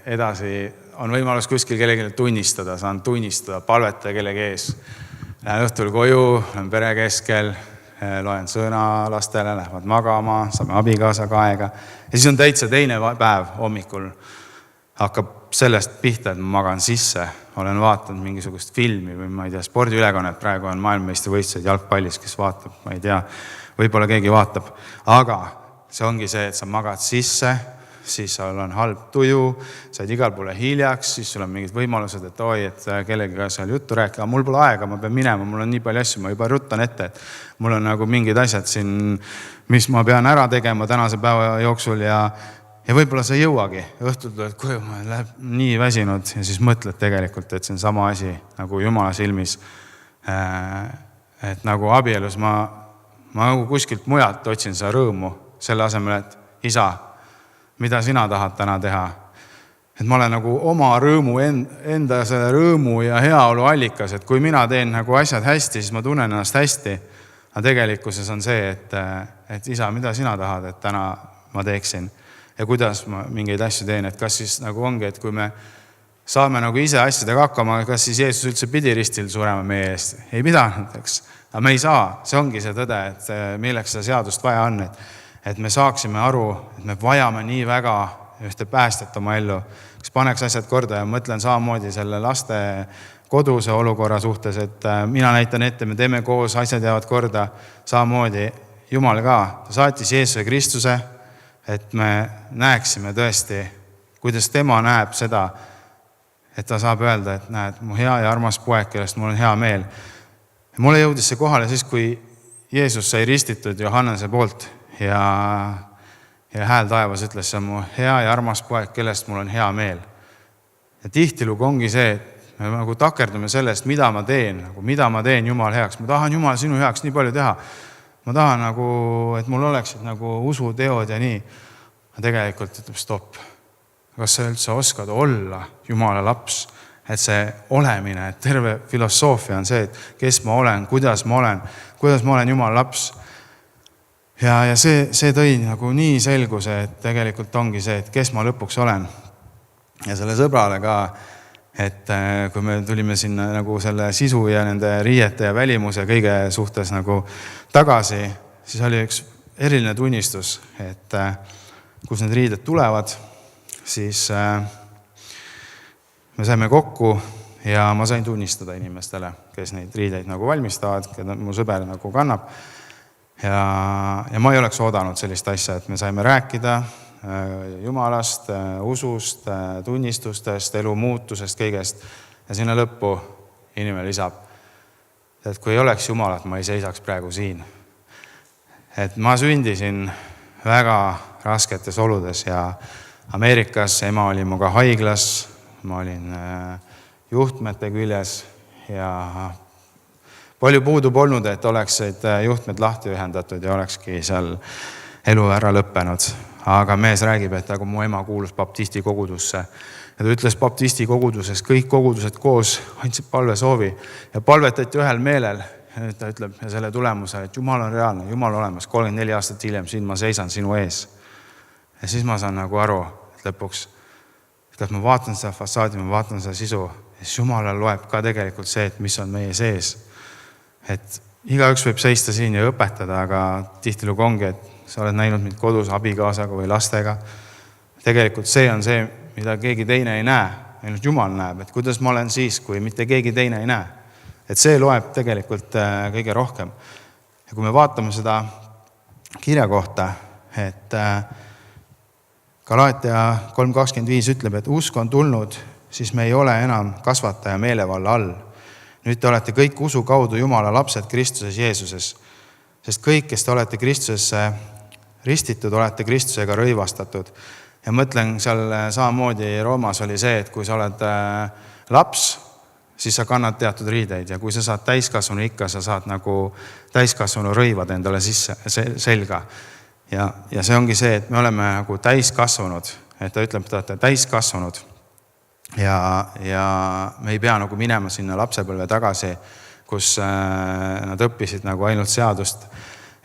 edasi on võimalus kuskil kellelegi tunnistada, saan tunnistada, palvetada kellegi ees. Lähen õhtul koju, olen pere keskel, loen sõna lastele, lähevad magama, saame abikaasaga aega. Ja siis on täitsa teine päev hommikul. Hakkab sellest pihta, et ma magan sisse. Olen vaatanud mingisugust filmi või ma ei tea, spordiülekannet. Praegu on maailmameistrivõistlused jalgpallis, kes vaatab, ma ei tea, võib-olla keegi vaatab. Aga see ongi see, et sa magad sisse, siis sul on halb tuju, said igal poole hiljaks, siis sul on mingid võimalused, et oi, et kellegiga seal juttu rääkida. Mul pole aega, ma pean minema, mul on nii palju asju, ma juba ruttan ette, et mul on nagu mingid asjad siin, mis ma pean ära tegema tänase päeva jooksul ja võib-olla sa ei jõuagi. Õhtul tuled koju, ma läheb nii väsinud ja siis mõtled tegelikult, et see on sama asi nagu Jumala silmis. Et nagu abielus ma nagu kuskilt mujalt otsin seda rõõmu selle asemel, et isa, mida sina tahad täna teha. Et ma olen nagu oma rõõmu, enda selle rõõmu ja heaolu allikas, et kui mina teen nagu asjad hästi, siis ma tunnen ennast hästi. Aga tegelikkuses on see, et isa, mida sina tahad, et täna ma teeksin ja kuidas ma mingeid asju teen, et kas siis nagu ongi, et kui me saame nagu ise asjadega hakkama, kas siis Jeesus üldse pidi ristil surema meie eest? Ei pidanud, eks. Aga me ei saa, see ongi see tõde, et milleks seda seadust vaja on, et me saaksime aru, et me vajame nii väga ühte päästet oma ellu, kes paneks asjad korda ja mõtlen samamoodi selle laste koduse olukorra suhtes, et mina näitan ette, me teeme koos, asjad jäävad korda, samamoodi Jumal ka. Ta saatis Jeesuse Kristuse, et me näeksime tõesti, kuidas tema näeb seda, et ta saab öelda, et näed, mu hea ja armas poeg, kellest mul on hea meel. Mulle jõudis see kohale siis, kui Jeesus sai ristitud Johannese poolt ja hääl taevas ütles, see on mu hea ja armas poeg, kellest mul on hea meel. Ja tihtilugu ongi see, et me nagu takerdume sellest, mida ma teen Jumal heaks. Ma tahan Jumal sinu heaks nii palju teha. Ma tahan nagu, et mul oleksid nagu usuteod ja nii. Ja tegelikult ütleb stopp. Kas sa üldse oskad olla Jumala laps? Et see olemine, et terve filosoofia on see, et kes ma olen, kuidas ma olen Jumala laps. Ja see tõi nagu nii selguse, et tegelikult ongi see, et kes ma lõpuks olen. Ja selle sõbrale ka, et kui me tulime sinna nagu selle sisu ja nende riiete ja välimuse kõige suhtes nagu tagasi, siis oli üks eriline tunnistus, et kus need riided tulevad, siis me saime kokku ja ma sain tunnistada inimestele, kes neid riideid nagu valmistavad, keda mu sõber nagu kannab. Ja ma ei oleks oodanud sellist asja, et me saime rääkida Jumalast, usust, tunnistustest, elu muutusest, kõigest. Ja sinna lõppu inimene lisab, et kui ei oleks Jumalat, ma ei seisaks praegu siin. Et ma sündisin väga rasketes oludes ja Ameerikas ema oli muga haiglas, ma olin juhtmete küljes ja palju puudu polnud, et oleksid juhtmed lahti ühendatud ja olekski seal elu ära lõppenud. Aga mees räägib, et aga mu ema kuulus baptisti kogudusse. Ja ta ütles baptisti koguduses, kõik kogudused koos andsid palvesoovi ja palvetati ühel meelel. Ja ta ütleb ja selle tulemuse, et Jumal on reaalne, Jumal olemas, 34 aastat hiljem siin ma seisan sinu ees. Ja siis ma saan nagu aru, et lõpuks, et ma vaatan seda fassaadi, ma vaatan seda sisu ja siis Jumalal loeb ka tegelikult see, et mis on meie sees. Et igaüks võib seista siin ja õpetada, aga tihtilugu ongi, et sa oled näinud mind kodus abikaasaga või lastega. Tegelikult see on see, mida keegi teine ei näe, ainult Jumal näeb, et kuidas ma olen siis, kui mitte keegi teine ei näe. Et see loeb tegelikult kõige rohkem. Ja kui me vaatame seda kirja kohta, et Galaatia 3.25 ütleb, et usk on tulnud, siis me ei ole enam kasvataja meelevalla all. Nüüd te olete kõik usu kaudu Jumala lapsed Kristuses Jeesuses, sest kõik, kes te olete Kristusesse ristitud, olete Kristusega rõivastatud. Ja mõtlen seal samamoodi Roomas oli see, et kui sa oled laps, siis sa kannad teatud riideid ja kui sa saad täiskasvanu ikka, sa saad nagu täiskasvanu rõivad endale sisse selga. Ja see ongi see, et me oleme nagu täiskasvanud, et ta ütleb, et te olete täiskasvanud. Ja me ei pea nagu minema sinna lapsepõlve tagasi, kus nad õppisid nagu ainult seadust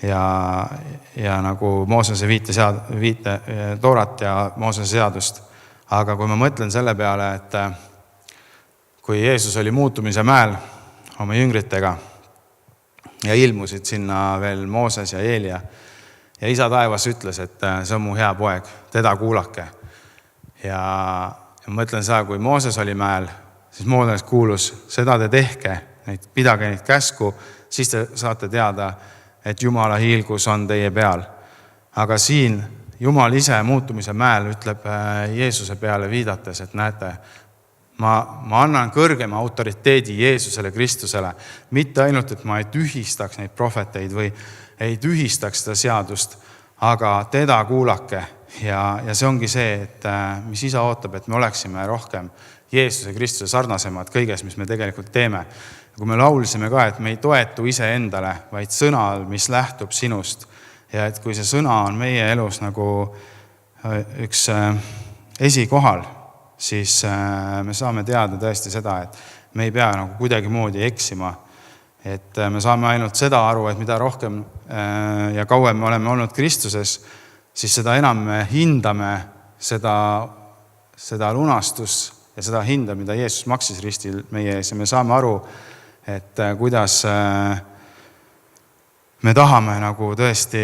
ja nagu Moosese viite Toorat ja Moosese seadust. Aga kui ma mõtlen selle peale, et kui Jeesus oli muutumise mäel oma jüngritega ja ilmusid sinna veel Mooses ja Eelia ja isa taevas ütles, et see on mu hea poeg, teda kuulake. Ja mõtlen seda, kui Mooses oli mäel, siis Mooses kuulus, seda te tehke, pidage neid käsku, siis te saate teada, et Jumala hiilgus on teie peal. Aga siin Jumal ise muutumise mäel ütleb Jeesuse peale viidates, et näete, ma annan kõrgema autoriteedi Jeesusele Kristusele, mitte ainult, et ma ei tühistaks neid prohveteid või ei tühistaks seda seadust, aga teda kuulake. Ja see ongi see, et mis isa ootab, et me oleksime rohkem Jeesuse Kristuse sarnasemad kõiges, mis me tegelikult teeme. Kui me laulisime ka, et me ei toetu ise endale, vaid sõnal, mis lähtub sinust. Ja et kui see sõna on meie elus nagu üks esikohal, siis me saame teada tõesti seda, et me ei pea nagu kuidagi moodi eksima. Et me saame ainult seda aru, et mida rohkem ja kauem me oleme olnud Kristuses, siis seda enam me hindame seda lunastust ja seda hinda, mida Jeesus maksis ristil meie ees. Ja me saame aru, et kuidas me tahame nagu tõesti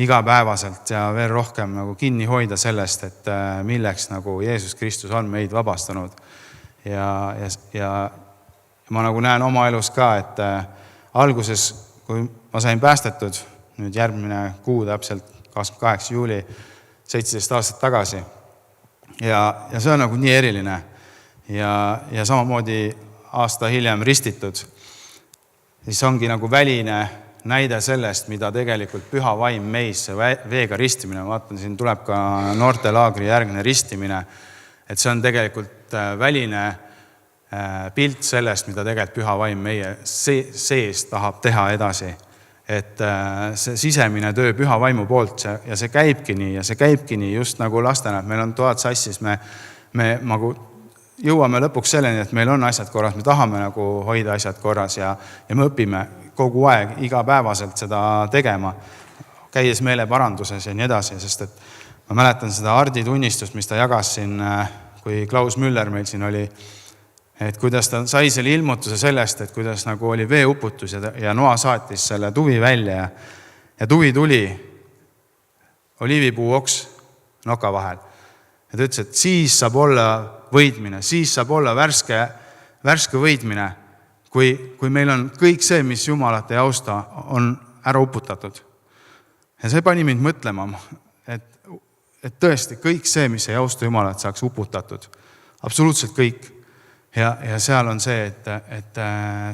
igapäevaselt ja veel rohkem nagu kinni hoida sellest, et milleks nagu Jeesus Kristus on meid vabastanud. Ja ma nagu näen oma elus ka, et alguses, kui ma sain päästetud, nüüd järgmine kuu täpselt 28. juuli, 17 aastat tagasi. Ja see on nagu nii eriline. Ja samamoodi aasta hiljem ristitud. Siis ongi nagu väline näide sellest, mida tegelikult püha vaim meis, see veega ristimine. Ma vaatan, siin tuleb ka noortelaagri järgne ristimine. Et see on tegelikult väline pilt sellest, mida tegelikult püha vaim meie sees tahab teha edasi. Et see sisemine töö püha vaimu poolt ja see käibki nii just nagu lastena, et meil on toad sassis, me nagu jõuame lõpuks selleni, et meil on asjad korras, me tahame nagu hoida asjad korras ja me õpime kogu aeg igapäevaselt seda tegema, käies meeleparanduses ja nii edasi, sest et ma mäletan seda Hardi tunnistust, mis ta jagas siin, kui Klaus Müller meil siin oli, et kuidas ta sai selle ilmutuse sellest, et kuidas nagu oli veeuputus ja Noa saatis selle tuvi välja ja tuvi tuli oliivipuu oks noka vahel. Ja ta ütles, et siis saab olla võidmine, siis saab olla värske võidmine, kui meil on kõik see, mis Jumalat ei austa, on ära uputatud. Ja see pani mind mõtlema, et tõesti kõik see, mis ei austa Jumalat, saaks uputatud. Absoluutselt kõik. ja seal on see, et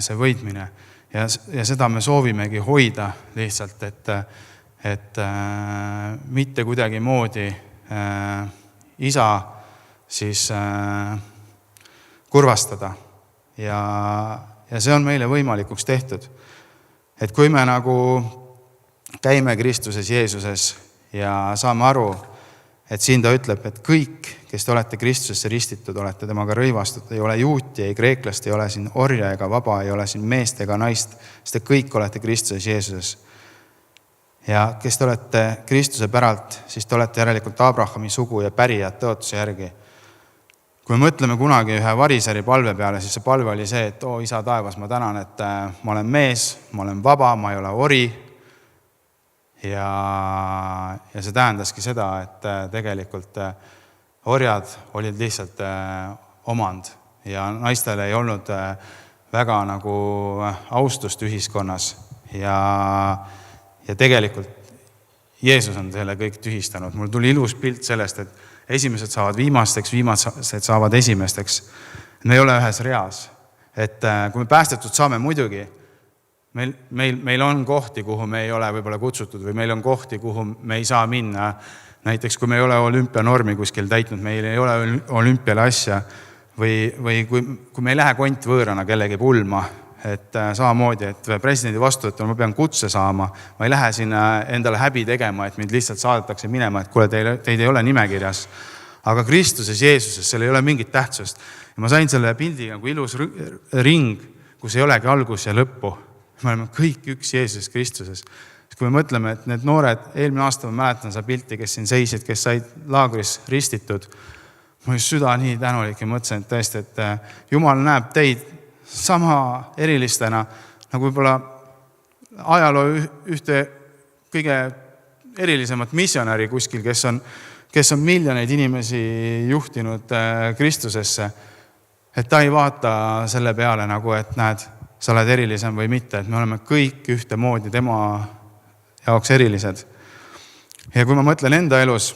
see võitmine ja seda me soovimegi hoida lihtsalt, et mitte kuidagi moodi isa siis kurvastada ja see on meile võimalikuks tehtud. Et kui me nagu käime Kristuses Jeesuses ja saame aru, et siin ta ütleb, et kõik, kes te olete Kristusesse ristitud, olete temaga rõivastunud, ei ole juuti, ei kreeklast, ei ole siin orja ega vaba, ei ole siin meest ega naist, sest te kõik olete Kristuses Jeesuses. Ja kes te olete Kristuse päralt, siis te olete järelikult Abrahami sugu ja pärijad tõotuse järgi. Kui me mõtleme kunagi ühe variseri palve peale, siis see palve oli see, et isa taevas, ma tänan, et ma olen mees, ma olen vaba, ma ei ole ori. Ja see tähendaski seda, et tegelikult orjad olid lihtsalt omand ja naistele ei olnud väga nagu austust ühiskonnas ja tegelikult Jeesus on selle kõik tühistanud. Mul tuli ilus pilt sellest, et esimesed saavad viimasteks, viimased saavad esimesteks. Me ei ole ühes reas. Et kui me päästetud saame muidugi, meil on kohti, kuhu me ei ole võib-olla kutsutud või meil on kohti, kuhu me ei saa minna. Näiteks kui me ei ole olümpianormi kuskil täitnud, meil ei ole olümpiale asja või kui me ei lähe kontvõõrana kellegi pulma, et samamoodi, et presidendi vastuvõtul ma pean kutse saama, ma ei lähe sinna endale häbi tegema, et mind lihtsalt saadetakse minema, et kuule, teid ei ole nimekirjas. Aga Kristuses, Jeesuses, seal ei ole mingit tähtsust. Ja ma sain selle pildi nagu ilus ring, kus ei olegi algus ja lõppu. Me oleme kõik üks Jeesuses Kristuses. Kui me mõtleme, et need noored, eelmine aasta ma mäletan seda pilti, kes siin seisid, kes said laagris ristitud, ma just süda nii tänulik ja mõtlesin, et tõesti, et Jumal näeb teid sama erilistena, nagu võib-olla ajaloo ühte kõige erilisemat missionäri kuskil, kes on miljoneid inimesi juhtinud Kristusesse, et ta ei vaata selle peale nagu, et näed, sa oled erilisem või mitte, et me oleme kõik ühte moodi tema jaoks erilised. Ja kui ma mõtlen enda elus,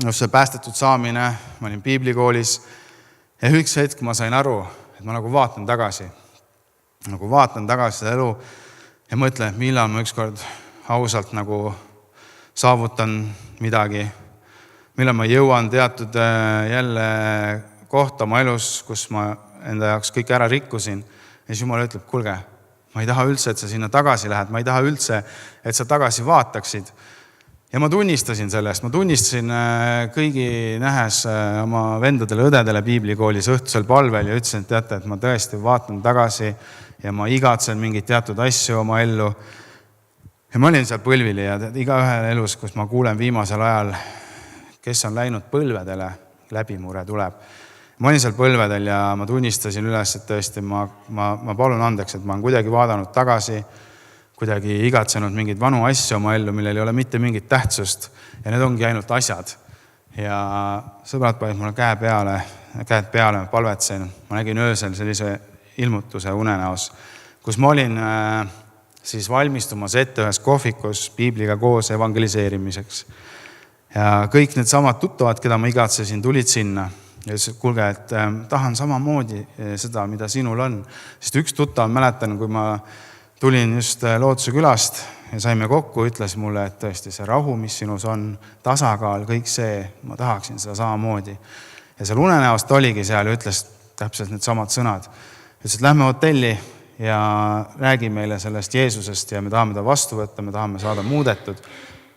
see päästetud saamine, ma olin piiblikoolis ja üks hetk ma sain aru, et ma nagu vaatan tagasi seda elu ja mõtlen, et millal ma ükskord ausalt nagu saavutan midagi, millal ma jõuan teatud jälle kohta oma elus, kus ma enda jaoks kõik ära rikkusin. Ja siis Jumal ütleb, kulge, ma ei taha üldse, et sa sinna tagasi lähed, ma ei taha üldse, et sa tagasi vaataksid. Ja ma tunnistasin sellest, kõigi nähes oma vendadele, õdedele piiblikoolis õhtusel palvel ja ütlesin, et teate, et ma tõesti vaatan tagasi ja ma igatsen mingeid teatud asju oma ellu. Ja ma olin seal põlvili ja iga ühe elus, kus ma kuulen viimasel ajal, kes on läinud põlvedele, läbimure tuleb. Ma olin seal põlvedel ja ma tunnistasin üles, et tõesti ma palun andeks, et ma olen kuidagi vaadanud tagasi, kuidagi igatsenud mingeid vanu asju oma ellu, millel ei ole mitte mingit tähtsust ja need ongi ainult asjad. Ja sõbrad panid mulle käed peale, ma palvetsin. Ma nägin öösel sellise ilmutuse unenäos, kus ma olin siis valmistumas ette ühes kohvikus piibliga koos evangeliseerimiseks. Ja kõik need samad tuttavad, keda ma igatsesin, tulid sinna ja ütlesid, kuulge, et tahan samamoodi seda, mida sinul on. Sest üks tuttav mäletan, kui ma tulin just Lootuse külast ja saime kokku, ütles mulle, et tõesti see rahu, mis sinus on, tasakaal, kõik see, ma tahaksin seda samamoodi. Ja seal unenäost oligi seal ja ütles täpselt need samad sõnad. Ütles, et lähme hotelli ja räägi meile sellest Jeesusest ja me tahame ta vastu võtta, me tahame saada muudetud.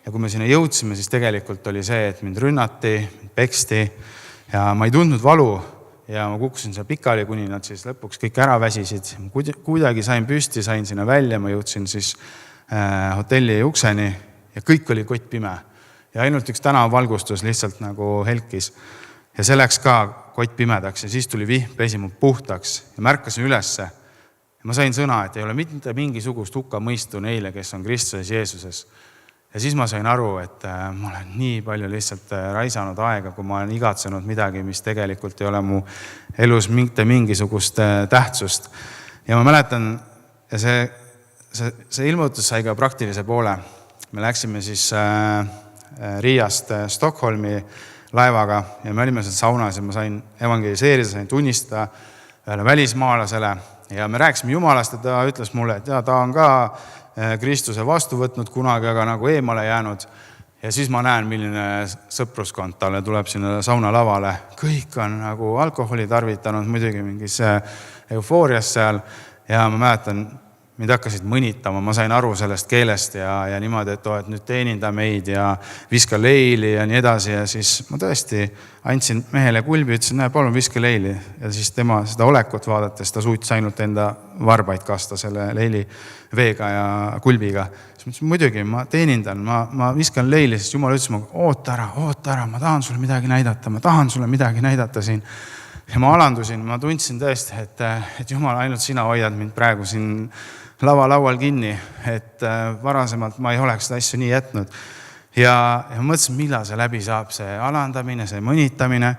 Ja kui me sinna jõudsime, siis tegelikult oli see, et mind rünnati, mind peksti ja ma ei tundnud valu. Ja ma kukkusin seal pikali, kuni nad siis lõpuks kõik ära väsisid. Kuidagi sain püsti, sain sinna välja, ma jõudsin siis hotelli ukseni ja kõik oli kott pime. Ja ainult üks tänavavalgustus lihtsalt nagu helkis. Ja see läks ka kott pimedaks ja siis tuli vihm, pesi mu puhtaks ja märkasin ülesse. Ja ma sain sõna, et ei ole mitte mingisugust hukka mõistu neile, kes on Kristuses Jeesuses. Ja siis ma sain aru, et ma olen nii palju lihtsalt raisanud aega, kui ma olen igatsenud midagi, mis tegelikult ei ole mu elus mitte mingisugust tähtsust. Ja ma mäletan, ja see ilmutus sai ka praktilise poole. Me läksime siis Riiast Stockholmi laevaga ja me olime seal saunas ja ma sain evangeliseerida, sain tunnistada ühele välismaalasele ja me rääkisime Jumalast ja ta ütles mulle, et ta on ka Kristuse vastu võtnud kunagi, aga nagu eemale jäänud. Ja siis ma näen, milline sõpruskond talle tuleb sinna saunalavale. Kõik on nagu alkoholi tarvitanud, muidugi mingis eufoorias seal ja ma mäletan, mind hakkasid mõnitama, ma sain aru sellest keelest ja niimoodi, et nüüd teeninda meid ja viska leili ja nii edasi ja siis ma tõesti andsin mehele kulbi, ütlesin, palun viska leili ja siis tema seda olekut vaadates ta suutis ainult enda varbaid kasta selle leili veega ja kulbiga. Siis ma ütlesin, muidugi ma teenindan, ma viskan leili, sest Jumal ütles, oota ära, ma tahan sulle midagi näidata siin. Ja ma alandusin, ma tundsin tõesti, et Jumal, ainult sina hoiad mind praegu siin laual kinni, et varasemalt ma ei oleks seda asju nii jätnud. Ja ma mõtlesin, millal see läbi saab, see alandamine, see mõnitamine.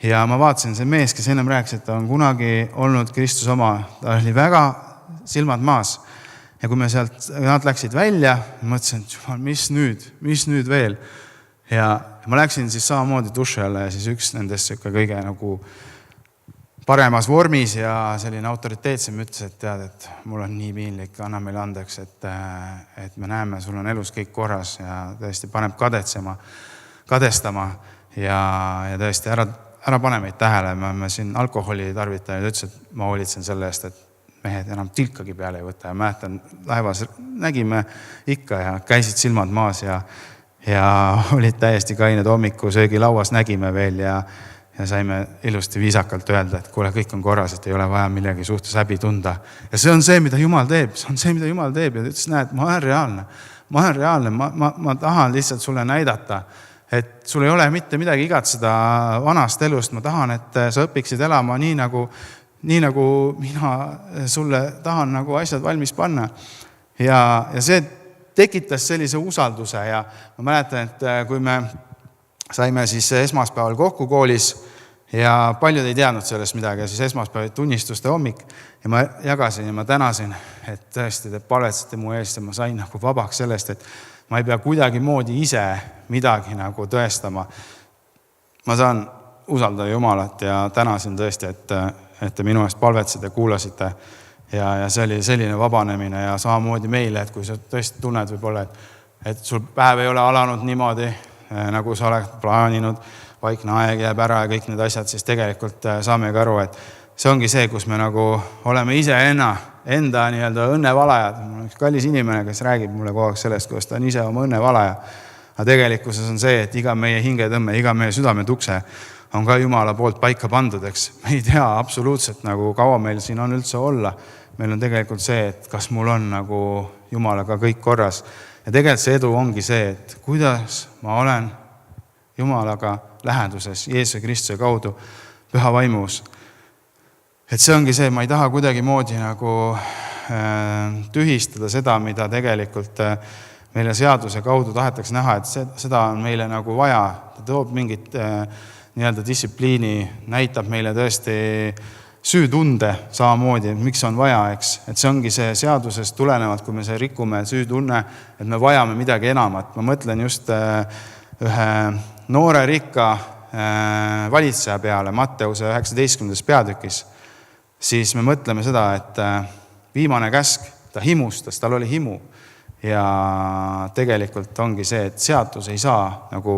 Ja ma vaatasin, see mees, kes ennem rääkis, et ta on kunagi olnud Kristus oma, ta oli väga silmad maas. Ja kui nad läksid välja, mõtlesin, et Jumal, mis nüüd veel? Ja ma läksin siis samamoodi duši alla ja siis üks nendest kõige nagu paremas vormis ja selline autoriteetsem ütles, et tead, et mul on nii piinlik, anna meile andeks, et me näeme, sul on elus kõik korras ja tõesti paneb kadestama ja tõesti ära pane meid tähele. Me siin alkoholi tarvitajaid ütles, et ma hoolitsen selle eest, et mehed enam tilkagi peale ei võta ja mäletan, laevas nägime ikka ja käisid silmad maas ja olid täiesti kained hommiku söögilauas nägime veel ja saime ilusti viisakalt öelda, et kuule, kõik on korras, et ei ole vaja millegi suhtes häbi tunda. Ja see on see, mida Jumal teeb. Ja ta ütles, näed, ma olen reaalne. Ma tahan lihtsalt sulle näidata, et sul ei ole mitte midagi igatseda vanast elust. Ma tahan, et sa õpiksid elama nii nagu mina sulle tahan nagu asjad valmis panna. Ja see tekitas sellise usalduse ja ma mäletan, et kui me saime siis esmaspäeval kokku koolis ja paljud ei teadnud sellest midagi ja siis esmaspäeval tunnistuste hommik ja ma jagasin ja ma tänasin, et tõesti te palvetsite mu eest ja ma sain nagu vabaks sellest, et ma ei pea kuidagi moodi ise midagi nagu tõestama. Ma saan usaldada Jumalat ja tänasin tõesti, et te minu eest palvetsite ja kuulasite ja see oli selline vabanemine ja samamoodi meile, et kui sa tõesti tunned võib-olla, et sul päev ei ole alanud niimoodi, nagu sa oled plaaninud, vaikne aeg jääb ära ja kõik need asjad, siis tegelikult saamegi aru, et see ongi see, kus me nagu oleme ise enda nii-öelda õnnevalajad. Mul on üks kallis inimene, kes räägib mulle kogu aeg sellest, kuidas ta on ise oma õnnevalaja. Aga tegelikkuses on see, et iga meie hingetõmme, iga meie südametukse on ka Jumala poolt paika pandud, eks. Me ei tea absoluutselt nagu kaua meil siin on üldse olla. Meil on tegelikult see, et kas mul on nagu Jumalaga kõik korras. Ja tegelikult see edu ongi see, et kuidas ma olen Jumalaga läheduses Jeesuse Kristuse kaudu püha vaimus. Et see ongi see, ma ei taha kuidagi moodi nagu tühistada seda, mida tegelikult meile seaduse kaudu tahetakse näha, et seda on meile nagu vaja. Ta toob mingit nii-öelda distsipliini, näitab meile tõesti süütunde samamoodi, miks on vaja, eks. Et see ongi see seadusest tulenevalt, kui me see rikume süütunne, et me vajame midagi enamat. Ma mõtlen just ühe noore rikka valitseja peale Matteuse 19. peatükis. Siis me mõtleme seda, et viimane käsk, ta himustas, tal oli himu. Ja tegelikult ongi see, et seadus ei saa nagu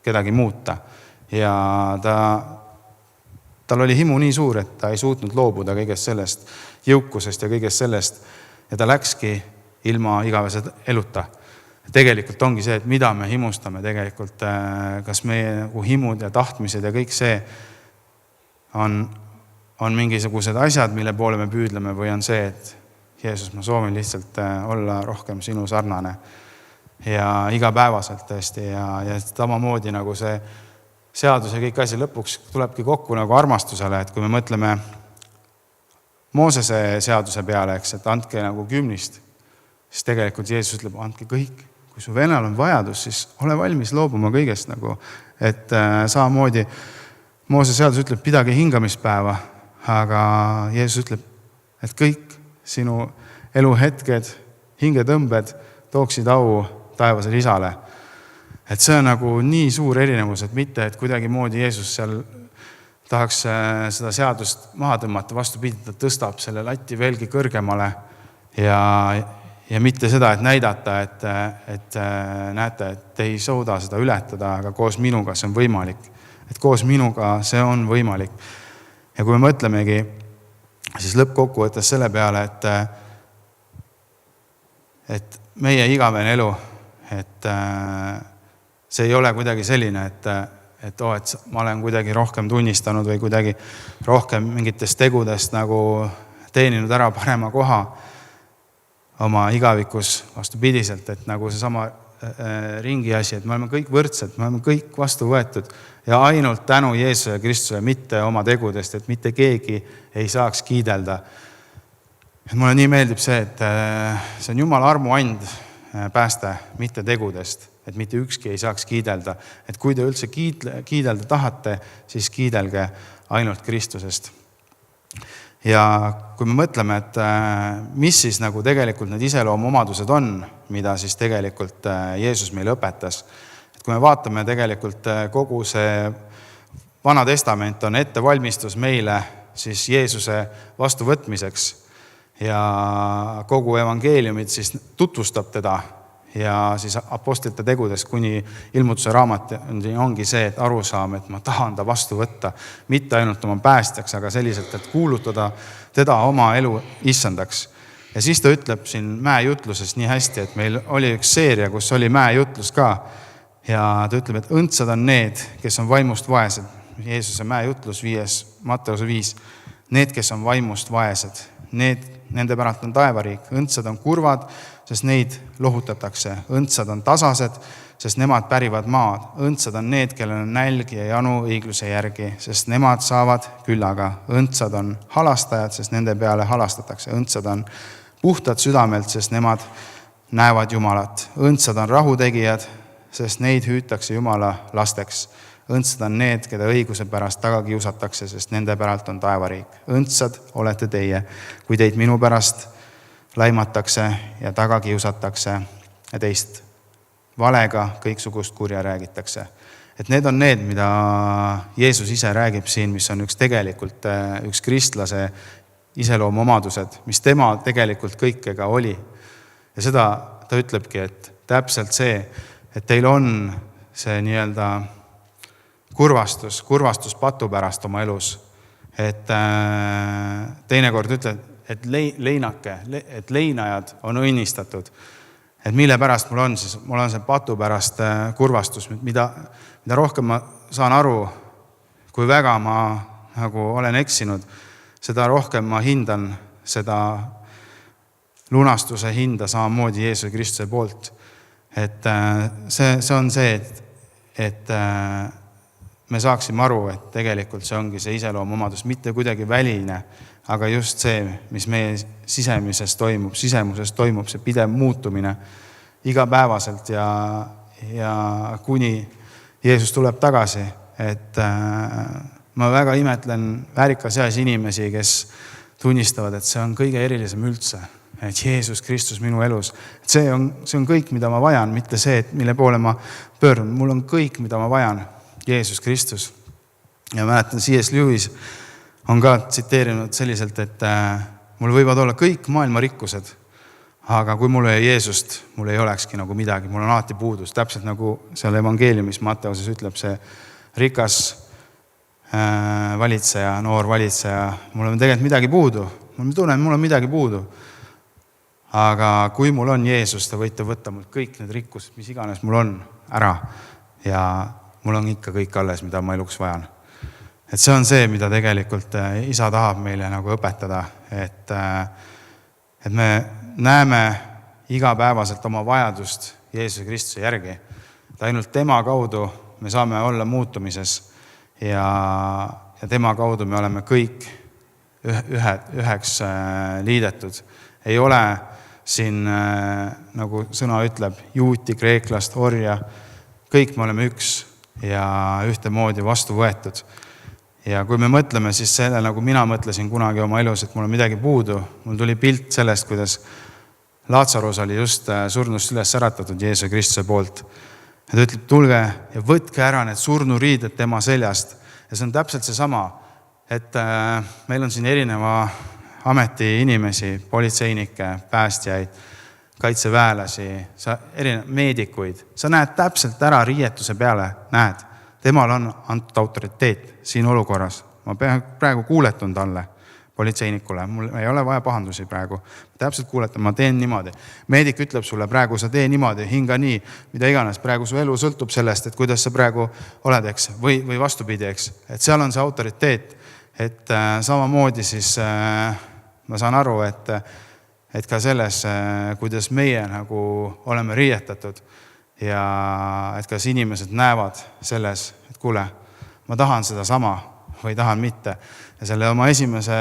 kedagi muuta. Ja tal oli himu nii suur, et ta ei suutnud loobuda kõigest sellest jõukusest ja kõigest sellest ja ta läkski ilma igavese eluta. Tegelikult ongi see, et mida me himustame tegelikult, kas meie nagu himud ja tahtmised ja kõik see on mingisugused asjad, mille poole me püüdleme või on see, et Jeesus, ma soovin lihtsalt olla rohkem sinu sarnane ja igapäevaselt tõesti ja samamoodi nagu see seadus ja kõik asi lõpuks tulebki kokku nagu armastusele, et kui me mõtleme Moosese seaduse peale, eks, et andke nagu 10, siis tegelikult Jeesus ütleb, andke kõik. Kui su venal on vajadus, siis ole valmis loobuma kõigest nagu, et samamoodi Moosese seadus ütleb, pidage hingamispäeva, aga Jeesus ütleb, et kõik sinu eluhetked, hingetõmbed tooksid au taevasele isale. Et see on nagu nii suur erinevus, et mitte, et kuidagi moodi Jeesus seal tahaks seda seadust maha tõmmata, vastupidi, ta tõstab selle lati veelgi kõrgemale ja mitte seda, et näidata, et näete, et ei suuda seda ületada, aga koos minuga see on võimalik. Et koos minuga see on võimalik. Ja kui me mõtlemegi, siis lõppkokkuvõttes selle peale, et meie igavene elu, et see ei ole kuidagi selline, et ma olen kuidagi rohkem tunnistanud või kuidagi rohkem mingitest tegudest nagu teeninud ära parema koha oma igavikus vastupidiselt, et nagu see sama ringi asi, et me oleme kõik võrdsed, me oleme kõik vastu võetud ja ainult tänu Jeesuse ja Kristusele, mitte oma tegudest, et mitte keegi ei saaks kiidelda. Mulle nii meeldib see, et see on Jumala armuand pääste, mitte tegudest, et mitte ükski ei saaks kiidelda. Et kui te üldse kiidelda tahate, siis kiidelge ainult Kristusest. Ja kui me mõtleme, et mis siis nagu tegelikult need iseloomuomadused on, mida siis tegelikult Jeesus meile õpetas. Et kui me vaatame tegelikult kogu see Vana Testament on ettevalmistus meile siis Jeesuse vastuvõtmiseks ja kogu evangeeliumid siis tutvustab teda ja siis apostlite tegudest kuni ilmutuse raamat ongi see, et aru saame, et ma tahan ta vastu võtta, mitte ainult oma päästjaks, aga selliselt, et kuulutada teda oma elu issandaks. Ja siis ta ütleb siin mäejutluses nii hästi, et meil oli üks seeria, kus oli mäejutlus ka ja ta ütleb, et õndsad on need, kes on vaimust vaesed. Jeesuse mäejutlus 5, Matteuse 5. Need, kes on vaimust vaesed, nende päralt on taevariik. Õndsad on kurvad, sest neid lohutatakse. Õndsad on tasased, sest nemad pärivad maad. Õndsad on need, kellel on nälg ja janu õigluse järgi, sest nemad saavad küllaga. Õndsad on halastajad, sest nende peale halastatakse. Õndsad on puhtad südamelt, sest nemad näevad Jumalat. Õndsad on rahutegijad, sest neid hüütakse Jumala lasteks. Õndsad on need, keda õiguse pärast taga kiusatakse, sest nende päralt on taevariik. Õndsad olete teie, kui teid minu pärast laimatakse ja taga kiusatakse ja teist valega kõiksugust kurja räägitakse. Et need on need, mida Jeesus ise räägib siin, mis on tegelikult üks kristlase iseloomuomadused, mis tema tegelikult kõikega oli. Ja seda ta ütlebki, et täpselt see, et teil on see nii-öelda kurvastus patu pärast oma elus. Et teinekord ütled, et et leinajad on õnnistatud. Et mille pärast mul on, siis mul on see patu pärast kurvastus, mida rohkem ma saan aru, kui väga ma nagu olen eksinud, seda rohkem ma hindan seda lunastuse hinda samamoodi Jeesuse Kristuse poolt. Et see on see, et me saaksime aru, et tegelikult see ongi see iseloomuomadus, mitte kuidagi väline, aga just see, mis meie sisemuses toimub, see pidev muutumine igapäevaselt ja kuni Jeesus tuleb tagasi. Et ma väga imetlen väärikas eas inimesi, kes tunnistavad, et see on kõige erilisem üldse, et Jeesus Kristus minu elus. Et see on kõik, mida ma vajan, mitte see, et mille poole ma pöördun. Mul on kõik, mida ma vajan. Jeesus Kristus. Ja mäletan, C.S. Lewis on ka tsiteerinud selliselt, et mul võivad olla kõik maailma rikkused, aga kui mul ei Jeesust, mul ei olekski nagu midagi, mul on alati puudus. Täpselt nagu seal evangeeliumis Matteuses ütleb see rikas valitseja, noor valitseja, mul on tegelikult midagi puudu. Mul tunnen, mul on midagi puudu. Aga kui mul on Jeesus, te võite võtta mul kõik need rikkused, mis iganes mul on ära ja mul on ikka kõik alles, mida ma eluks vajan. Et see on see, mida tegelikult isa tahab meile nagu õpetada, et me näeme igapäevaselt oma vajadust Jeesuse Kristuse järgi. Et ainult tema kaudu me saame olla muutumises ja tema kaudu me oleme kõik üheks liidetud. Ei ole siin, nagu sõna ütleb, juuti, kreeklast, orja. Kõik me oleme üks ja ühtemoodi vastu võetud. Ja kui me mõtleme siis selle, nagu mina mõtlesin kunagi oma elus, et mul on midagi puudu, mul tuli pilt sellest, kuidas Laatsarus oli just surnust üles äratatud Jeesuse Kristuse poolt. Ja ta ütleb, tulge ja võtke ära need surnuriided tema seljast, Ja see on täpselt seesama, et meil on siin erineva ameti inimesi, politseinikke, päästjaid, kaitseväelasi, meedikuid. Sa näed täpselt ära riietuse peale, näed. Temal on antud autoriteet siin olukorras. Ma praegu kuuletun talle, politseinikule. Mul ei ole vaja pahandusi praegu. Täpselt kuuletan, ma teen niimoodi. Meedik ütleb sulle praegu, sa tee niimoodi, hinga nii, mida iganes. Praegu su elu sõltub sellest, et kuidas sa praegu oled, eks, või vastupidi, eks. Et seal on see autoriteet. Et samamoodi siis ma saan aru, et ka selles, kuidas meie nagu oleme riietatud ja et kas inimesed näevad selles, et kuule, ma tahan seda sama või tahan mitte. Ja selle oma esimese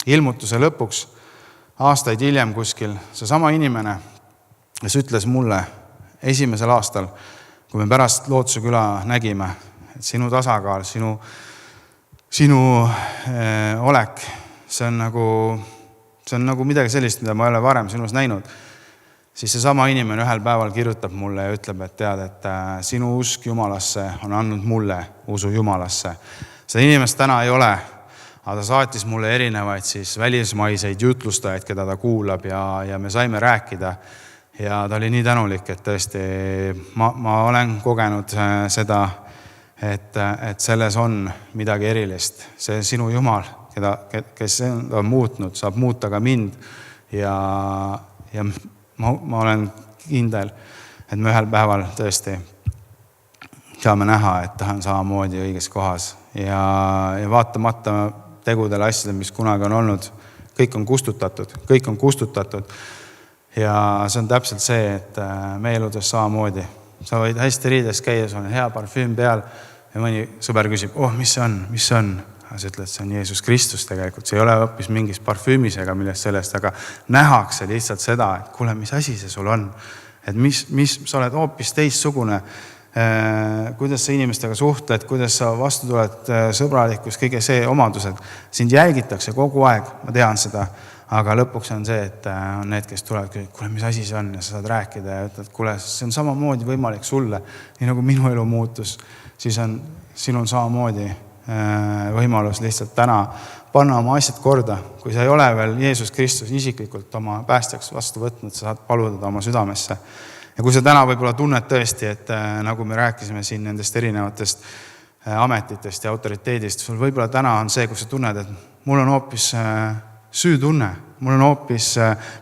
ilmutuse lõpuks, aastaid hiljem kuskil, see sama inimene, kes ütles mulle esimesel aastal, kui me pärast Lootuse küla nägime, et sinu tasakaal, sinu olek, see on nagu midagi sellist, mida ma ei ole varem sinus näinud, siis see sama inimene ühel päeval kirjutab mulle ja ütleb, et tead, et sinu usk Jumalasse on andnud mulle usu Jumalasse. Seda inimest täna ei ole, aga ta saatis mulle erinevaid siis välismaiseid jutlustajaid, keda ta kuulab ja me saime rääkida. Ja ta oli nii tänulik, et tõesti ma olen kogenud seda, et selles on midagi erilist. See sinu Jumal, kes on muutnud, saab muuta ka mind ja ma olen kindel, et me ühel päeval tõesti saame näha, et ta on samamoodi õiges kohas ja vaatamata tegudele asjadele, mis kunagi on olnud, kõik on kustutatud ja see on täpselt see, et meie eludes samamoodi. Sa võid hästi riides käia, sul on hea parfüüm peal ja mõni sõber küsib, mis see on? Sa ütled, see on Jeesus Kristus tegelikult, see ei ole hoopis mingis parfüümis ega millest sellest, aga nähakse lihtsalt seda, et kuule, mis asi see sul on, et sa oled hoopis teistsugune, kuidas sa inimestega suhtled, kuidas sa vastu tuled sõbralikkus, kõige see omadused, sind jälgitakse kogu aeg, ma tean seda, aga lõpuks on see, et on need, kes tulevad, kuule, mis asi see on ja sa saad rääkida ja ütled, kuule, see on samamoodi võimalik sulle, nii nagu minu elu muutus, siis sinul samamoodi võimalus lihtsalt täna panna oma asjad korda. Kui sa ei ole veel Jeesus Kristus isiklikult oma päästjaks vastu võtnud, sa saad paluda oma südamesse. Ja kui sa täna võib-olla tunned tõesti, et nagu me rääkisime siin nendest erinevatest ametitest ja autoriteedist, sul võib-olla täna on see, kus sa tunned, et mul on hoopis süütunne, mul on hoopis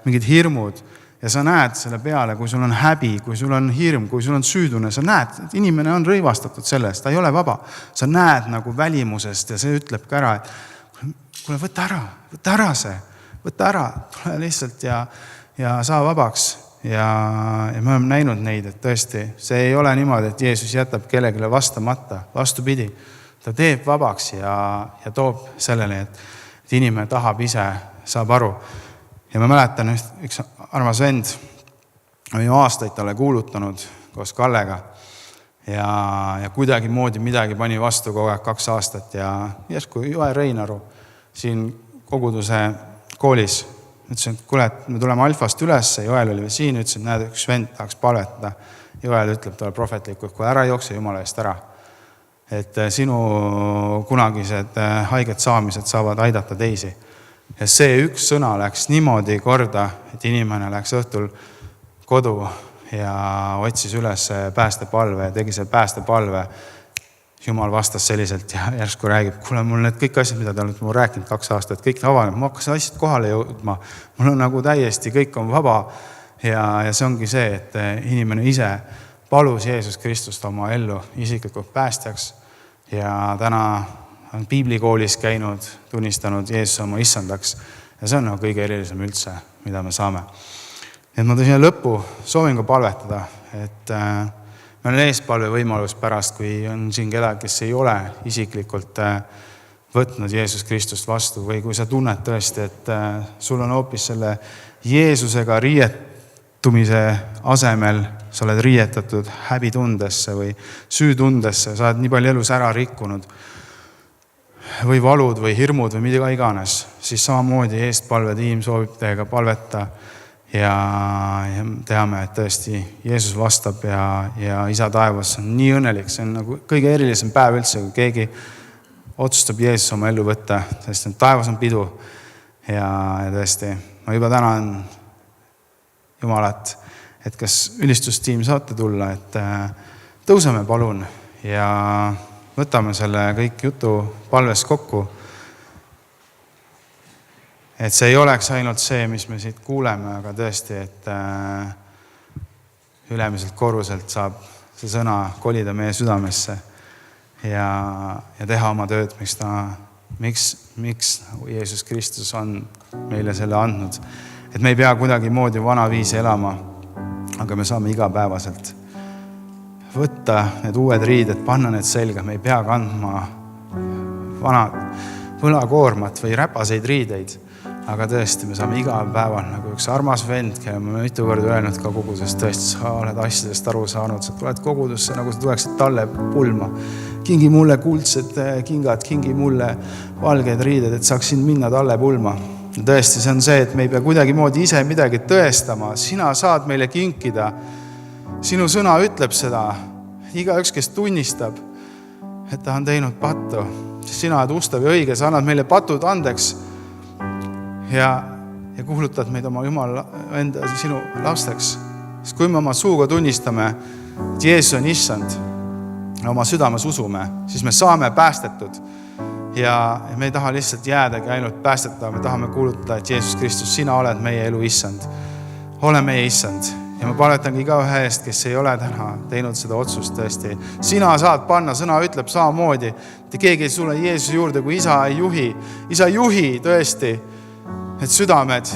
mingid hirmud ja sa näed selle peale, kui sul on häbi, kui sul on hirm, kui sul on süütunne, sa näed, et inimene on rõivastatud sellest, ta ei ole vaba. Sa näed nagu välimusest ja see ütleb ka ära, et kuule, võta ära see, tule lihtsalt ja saa vabaks. Ja me oleme näinud neid, et tõesti, see ei ole niimoodi, et Jeesus jätab kellegile vastamata, vastupidi. Ta teeb vabaks ja toob sellele, et inimene tahab ise, saab aru. Ja ma mäletan, üks armas vend on ju aastaid talle kuulutanud koos Kallega ja kuidagi moodi midagi pani vastu kogu aeg 2 aastat ja järsku Joel Reinaru siin koguduse koolis ütlesin, et kuule, et me tuleme Alfast üles, Joel oli siin, ütlesin, et näed, üks vend tahaks palvetada. Joel ütleb talle prohvetlikult, kui ära jookse Jumala eest ära, et sinu kunagised haiget saamised saavad aidata teisi. Ja see üks sõna läks niimoodi korda, et inimene läks õhtul kodu ja otsis üles päästepalve ja tegi see päästepalve. Jumal vastas selliselt ja järsku räägib, kuule, mul need kõik asjad, mida te olete mul rääkinud 2 aastat, kõik avaneb, ma hakkas asjad kohale jõudma. Mul on nagu täiesti, kõik on vaba ja see ongi see, et inimene ise palus Jeesus Kristust oma ellu isiklikult päästjaks ja täna on piiblikoolis käinud, tunnistanud Jeesus oma issandaks ja see on nagu kõige erilisem üldse, mida me saame. Et ma tõsin lõppu, soovin ka palvetada, et meil on eespalve võimalus pärast, kui on siin kedagi, kes ei ole isiklikult võtnud Jeesus Kristust vastu või kui sa tunned tõesti, et sul on hoopis selle Jeesusega riietumise asemel, sa oled riietatud häbitundesse või süütundesse, sa oled nii palju elus ära rikkunud või valud või hirmud või mida iganes, siis samamoodi eestpalve tiim soovib teiega palveta ja teame, et tõesti Jeesus vastab ja Isa taevas on nii õnnelik. See on nagu kõige erilisem päev üldse, kui keegi otsustab Jeesus oma ellu võtta, sest taevas on pidu. Ja tõesti, ma juba tänan Jumalat, et kas ülistustiim saate tulla, et tõuseme palun ja võtame selle kõik jutu palves kokku. Et see ei oleks ainult see, mis me siit kuuleme, aga tõesti, et ülemiselt korruselt saab see sõna kolida meie südamesse ja teha oma tööd, miks Jeesus Kristus on meile selle andnud. Et me ei pea kuidagi moodi vana viisi elama, aga me saame igapäevaselt võtta need uued riided, panna need selga, me ei pea kandma vanad võlakoormat või räpaseid riideid. Aga tõesti, me saame iga päeval nagu üks armas vend, kelle ma mitu korda öelnud ka kogudust, tõesti, sa oled asjadest aru saanud, sa tuled kogudusse, nagu sa tuleksid talle pulma. Kingi mulle kuldsed kingad, kingi mulle valged riided, et saaksin minna talle pulma. Tõesti, see on see, et me ei pea kuidagi moodi ise midagi tõestama. Sina saad meile kinkida. Sinu sõna ütleb seda. Iga üks, kes tunnistab, et ta on teinud pattu. Sina oled ustav ja õige, sa annad meile patud andeks. Ja kuulutad meid oma Jumal enda sinu lasteks. Sest kui me oma suuga tunnistame, et Jeesus on issand ja oma südames usume, siis me saame päästetud. Ja me ei taha lihtsalt jäädagi ainult päästeta, me tahame kuulutada, et Jeesus Kristus, sina oled meie elu issand. Ole meie issand. Ja ma palvetan iga ühe eest, kes ei ole täna teinud seda otsust tõesti. Sina saad panna, sõna ütleb samamoodi, et keegi ei tule Jeesuse juurde, kui isa ei juhi. Isa juhi tõesti need südamed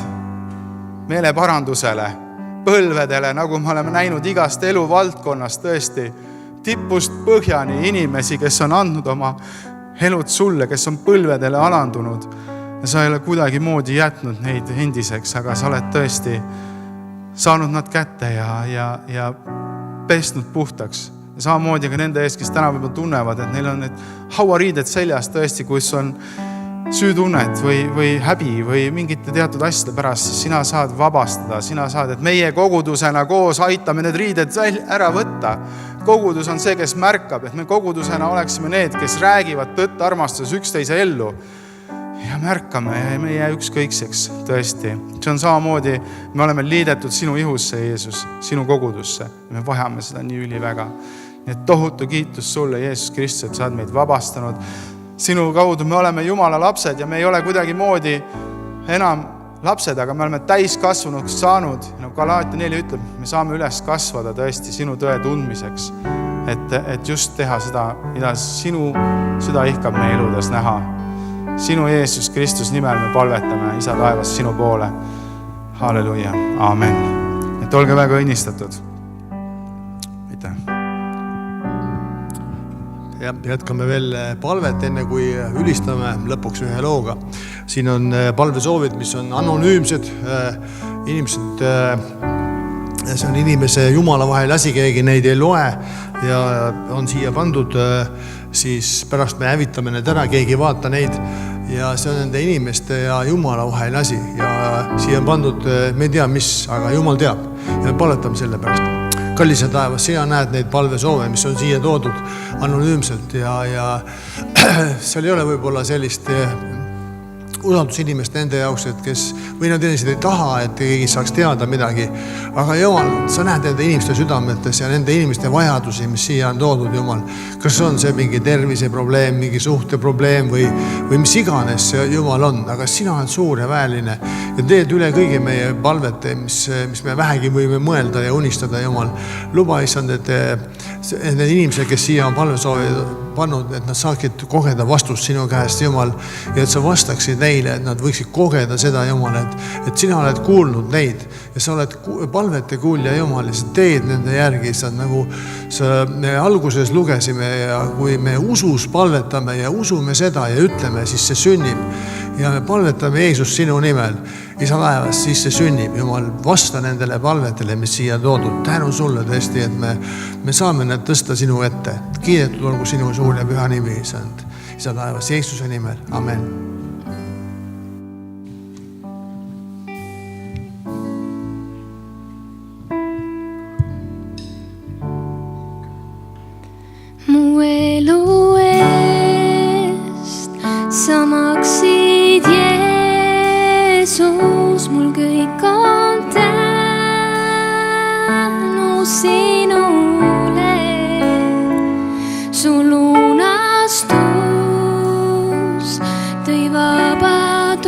meeleparandusele, põlvedele, nagu me oleme näinud igast eluvaldkonnast tõesti, tipust põhjani inimesi, kes on andnud oma elud sulle, kes on põlvedele alandunud. Ja sa ei ole kuidagi moodi jätnud neid endiseks, aga sa oled tõesti saanud nad kätte ja pestnud puhtaks. Ja samamoodi ka nende ees, kes täna võib-olla tunnevad, et neil on need hauariided seljas tõesti, kus on süütunnet või häbi või mingite teatud asjade pärast, siis sina saad vabastada, sina saad, et meie kogudusena koos aitame need riided ära võtta. Kogudus on see, kes märkab, et me kogudusena oleksime need, kes räägivad tõtt armastuses üksteise ellu ja märkame ja me ei jää ükskõikseks tõesti. See on samamoodi, me oleme liidetud sinu ihusse, Jeesus, sinu kogudusse. Me vajame seda nii üliväga. Nii et tohutu kiitus sulle, Jeesus Kristus, et sa oled meid vabastanud. Sinu kaudu me oleme Jumala lapsed ja me ei ole kuidagi moodi enam lapsed, aga me oleme täiskasvanuks saanud. No Galaatia 4 ütleb, me saame üles kasvada tõesti sinu tõe tundmiseks, et just teha seda, mida sinu süda ihkab meie eludes näha. Sinu Jeesus Kristus nimel me palvetame Isa taevas sinu poole. Halleluja, aamen. Et olge väga õnnistatud. Aitäh. Ja jätkame veel palvet, enne kui ülistame lõpuks ühe looga. Siin on palvesoovid, mis on anonüümsed. Inimesed, see on inimese Jumala vahel asi, keegi neid ei loe ja on siia pandud, siis pärast me hävitame need ära, keegi ei vaata neid ja see on nende inimeste ja Jumala vahel asi ja siia on pandud, me ei tea mis, aga Jumal teab ja me palvetame selle pärast. Kallis ja taevas, sina näed neid palvesoove, mis on siia toodud anonüümselt ja seal ei ole võib-olla sellist usaldusinimest nende jaoks, et kes või nad ei taha, et keegi saaks teada midagi. Aga Jumal, sa näed nende inimeste südametes ja nende inimeste vajadusi, mis siia on toodud, Jumal. Kas on see mingi terviseprobleem, mingi suhteprobleem või mis iganes Jumal on, aga sina oled suur ja väeline ja teed üle kõigi meie palvete, mis me vähegi võime mõelda ja unistada, Jumal. Luba, issand, et need inimesed, kes siia on palvesoovi pannud, et nad saaksid kogeda vastust sinu käest, Jumal, ja et sa vastaksid neile, et nad võiksid kogeda seda, Jumal, et sina oled kuulnud neid ja sa oled palvete kuulja, Jumal, ja sa teed nende järgi, nagu me alguses lugesime ja kui me usus palvetame ja usume seda ja ütleme, siis see sünnib ja me palvetame Jeesus sinu nimel, Isa taevas, siis see sünnib, Jumal, vasta nendele palvetele, mis siia toodud. Tänu sulle tõesti, et me saame need tõsta sinu ette. Kiidetud olgu sinu suur ja püha nimi, Isa taevas, Jeesuse nimel. Amen. mu elu eest. Sa maksid Jeesus, mul kõik on tänu sinule. Su lunastus tõi vabaduse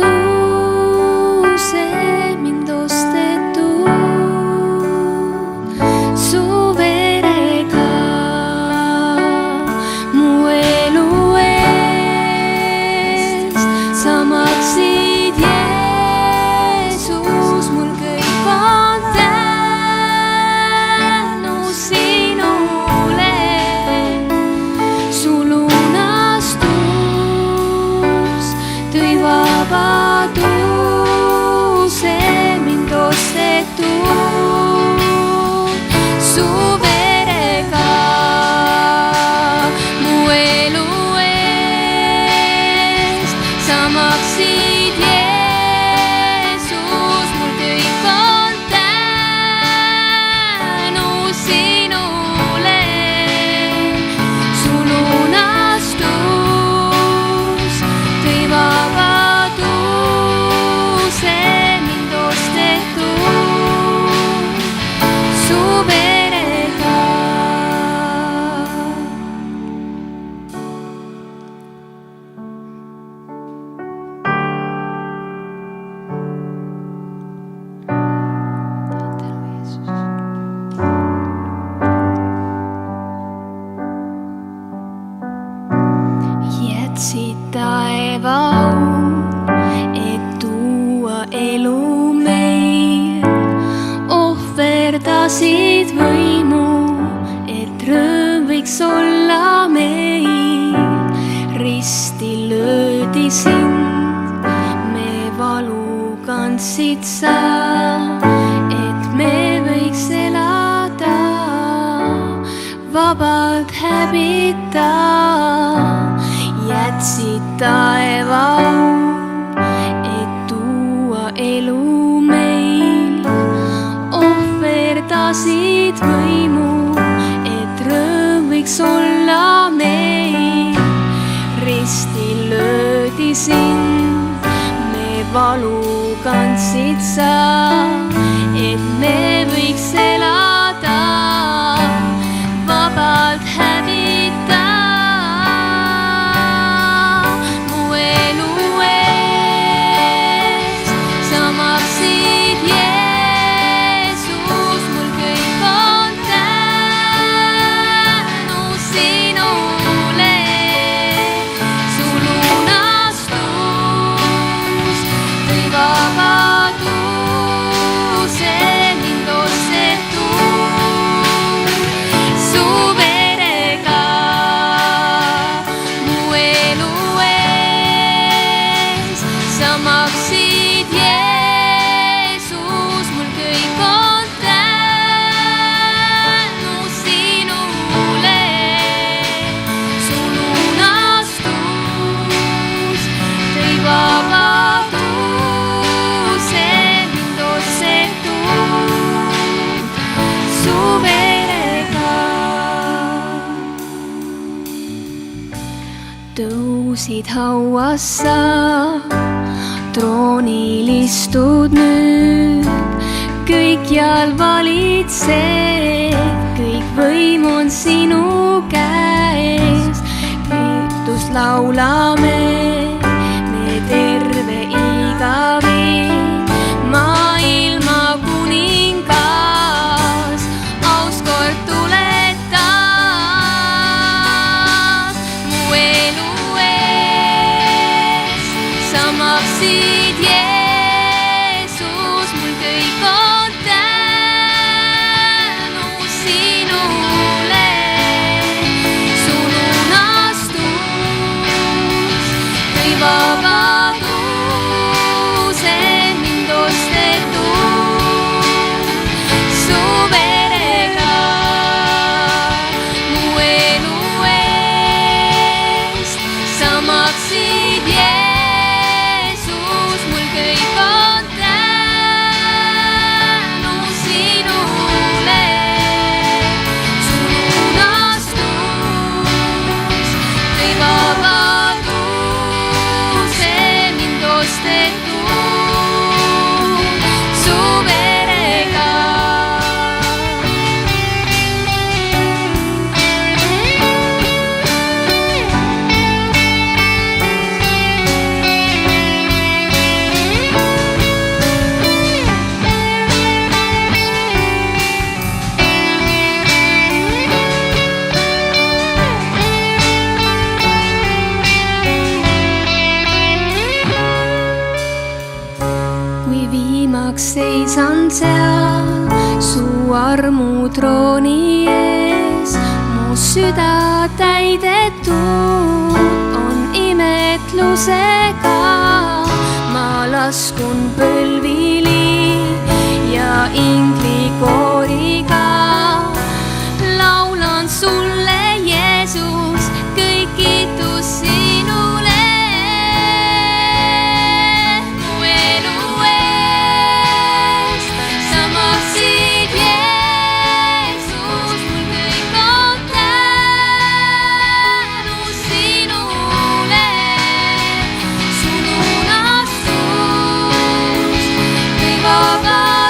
mind ostetud su verega. Mu elu eest sa maksid Jeesus, mul kõik on tänu sinule. Su lunastus tõi vabaduse mind ostetud su verega. Mu elu eest sa maksid Jeesus, mul kõik on tänu sinule. Su lunastus tõi vabaduse mind ostetud su verega. Jätsid taevaau, et tuua elu meil. Ohverdasid võimu, et rõõm võiks olla meil. Risti löödi sind, me valu kandsid sa, et me võiks elada vabalt häbita. Jätsid taevaau, et tuua elu meil. Ohverdasid võimu, et rõõm võiks olla meil. Risti löödi sind, me valu kandsid sa, et me võiks elada vabalt häbita. Mu elu eest sa maksid Jeesus, mul kõik on tänu sinule. Su lunastus tõi vabaduse mind ostetud su verega. Mu elu eest sa maksid Jeesus, mul kõik on tänu sinule. Su lunastus tõi vabaduse mind ostetud su verega. Tõusid hauas sa, troonil istud nüüd. Kõikjal valitsed, kõik võim on sinu käes. Kiitust laulame me terve igavik. Maailma kuningas aus kord tuled taas. Mu elu eest sa maksid Jeesus, mul kõik on tänu sinule. armutrooni ees, mu süda täidetud on imetlusega. Ma laskun põlvili ja inglikooriga. Laulan sulle, Jeesus, kõik kiitus sinule. Mu elu eest sa maksid, Jeesus, mul kõik on tänu sinule. Su lunastus tõi vabaduse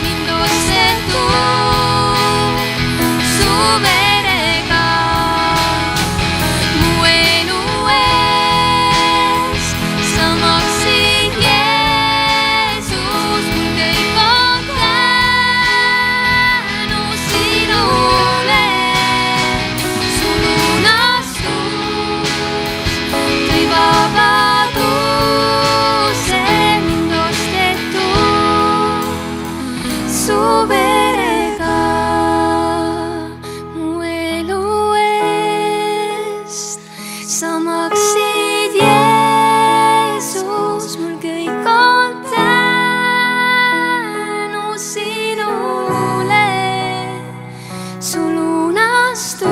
mind ostetud su verega. Mu elu eest sa maksid, Jeesus, mul kõik on tänu sinule. Su lunastus tõi vabaduse mind ostetud su verega. Mu elu eest sa maksid, Jeesus, mul kõik on tänu sinule. Su lunastus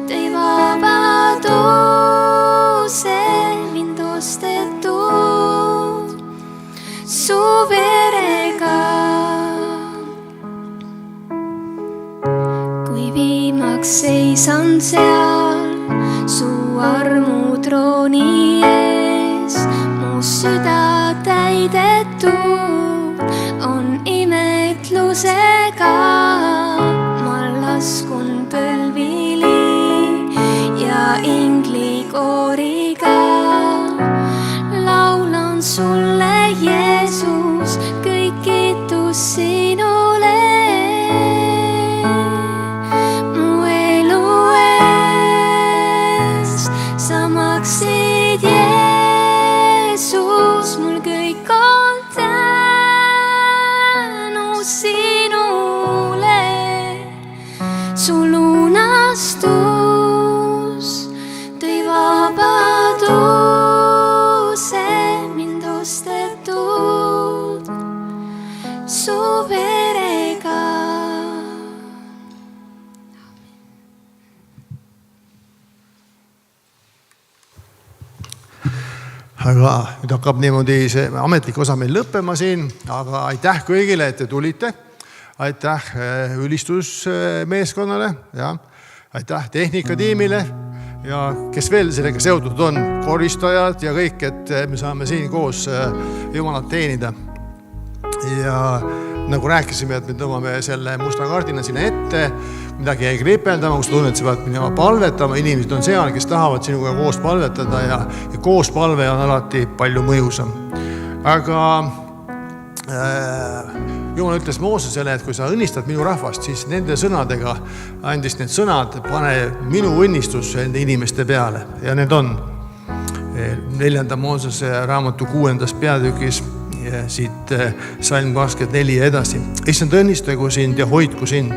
tõi vabaduse mind ostetud su verega. Kui viimaks seisan seal su armutrooni ees, mu süda täidetud on imetlusega. Ma laskun põlvili ja inglikooriga. Laulan sulle, Jeesus, kõik kiitus sinule. Mu elu eest sa maksid, Jeesus, mul kõik on tänu sinule. Su lunastus tõi vabaduse mind ostetud su verega. Aga nüüd hakkab niimoodi see ametlik osa meil lõppema siin, aga aitäh kõigile, et te tulite. Aitäh ülistusmeeskonnale ja aitäh tehnikatiimile ja kes veel sellega seotud on, koristajad ja kõik, et me saame siin koos Jumalat teenida. Ja nagu rääkisime, et me tõmbame selle musta kardina sinna ette, midagi jäi kripeldama, kus tunned, et sa pead minema palvetama, inimesed on seal, kes tahavad sinuga koos palvetada ja koos palve on alati palju mõjusam. Aga Jumal ütles Moosesele, et kui sa õnnistad minu rahvast, siis nende sõnadega andis need sõnad, pane minu õnnistus nende inimeste peale ja need on 4. Moosese raamatu 6. peatükis ja siit salm 24 edasi. Issand, õnnistagu sind ja hoidku sind.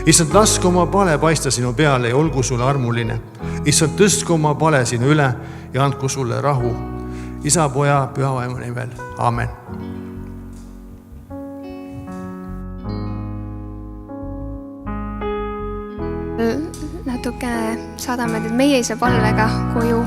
Issand, lasku oma pale paista sinu peale ja olgu sulle armuline. Issand, tõstku oma pale sinu üle ja andku sulle rahu. Isa, Poja, Püha Vaimu nimel. Amen. Natuke saadame teid meie isa palvega koju.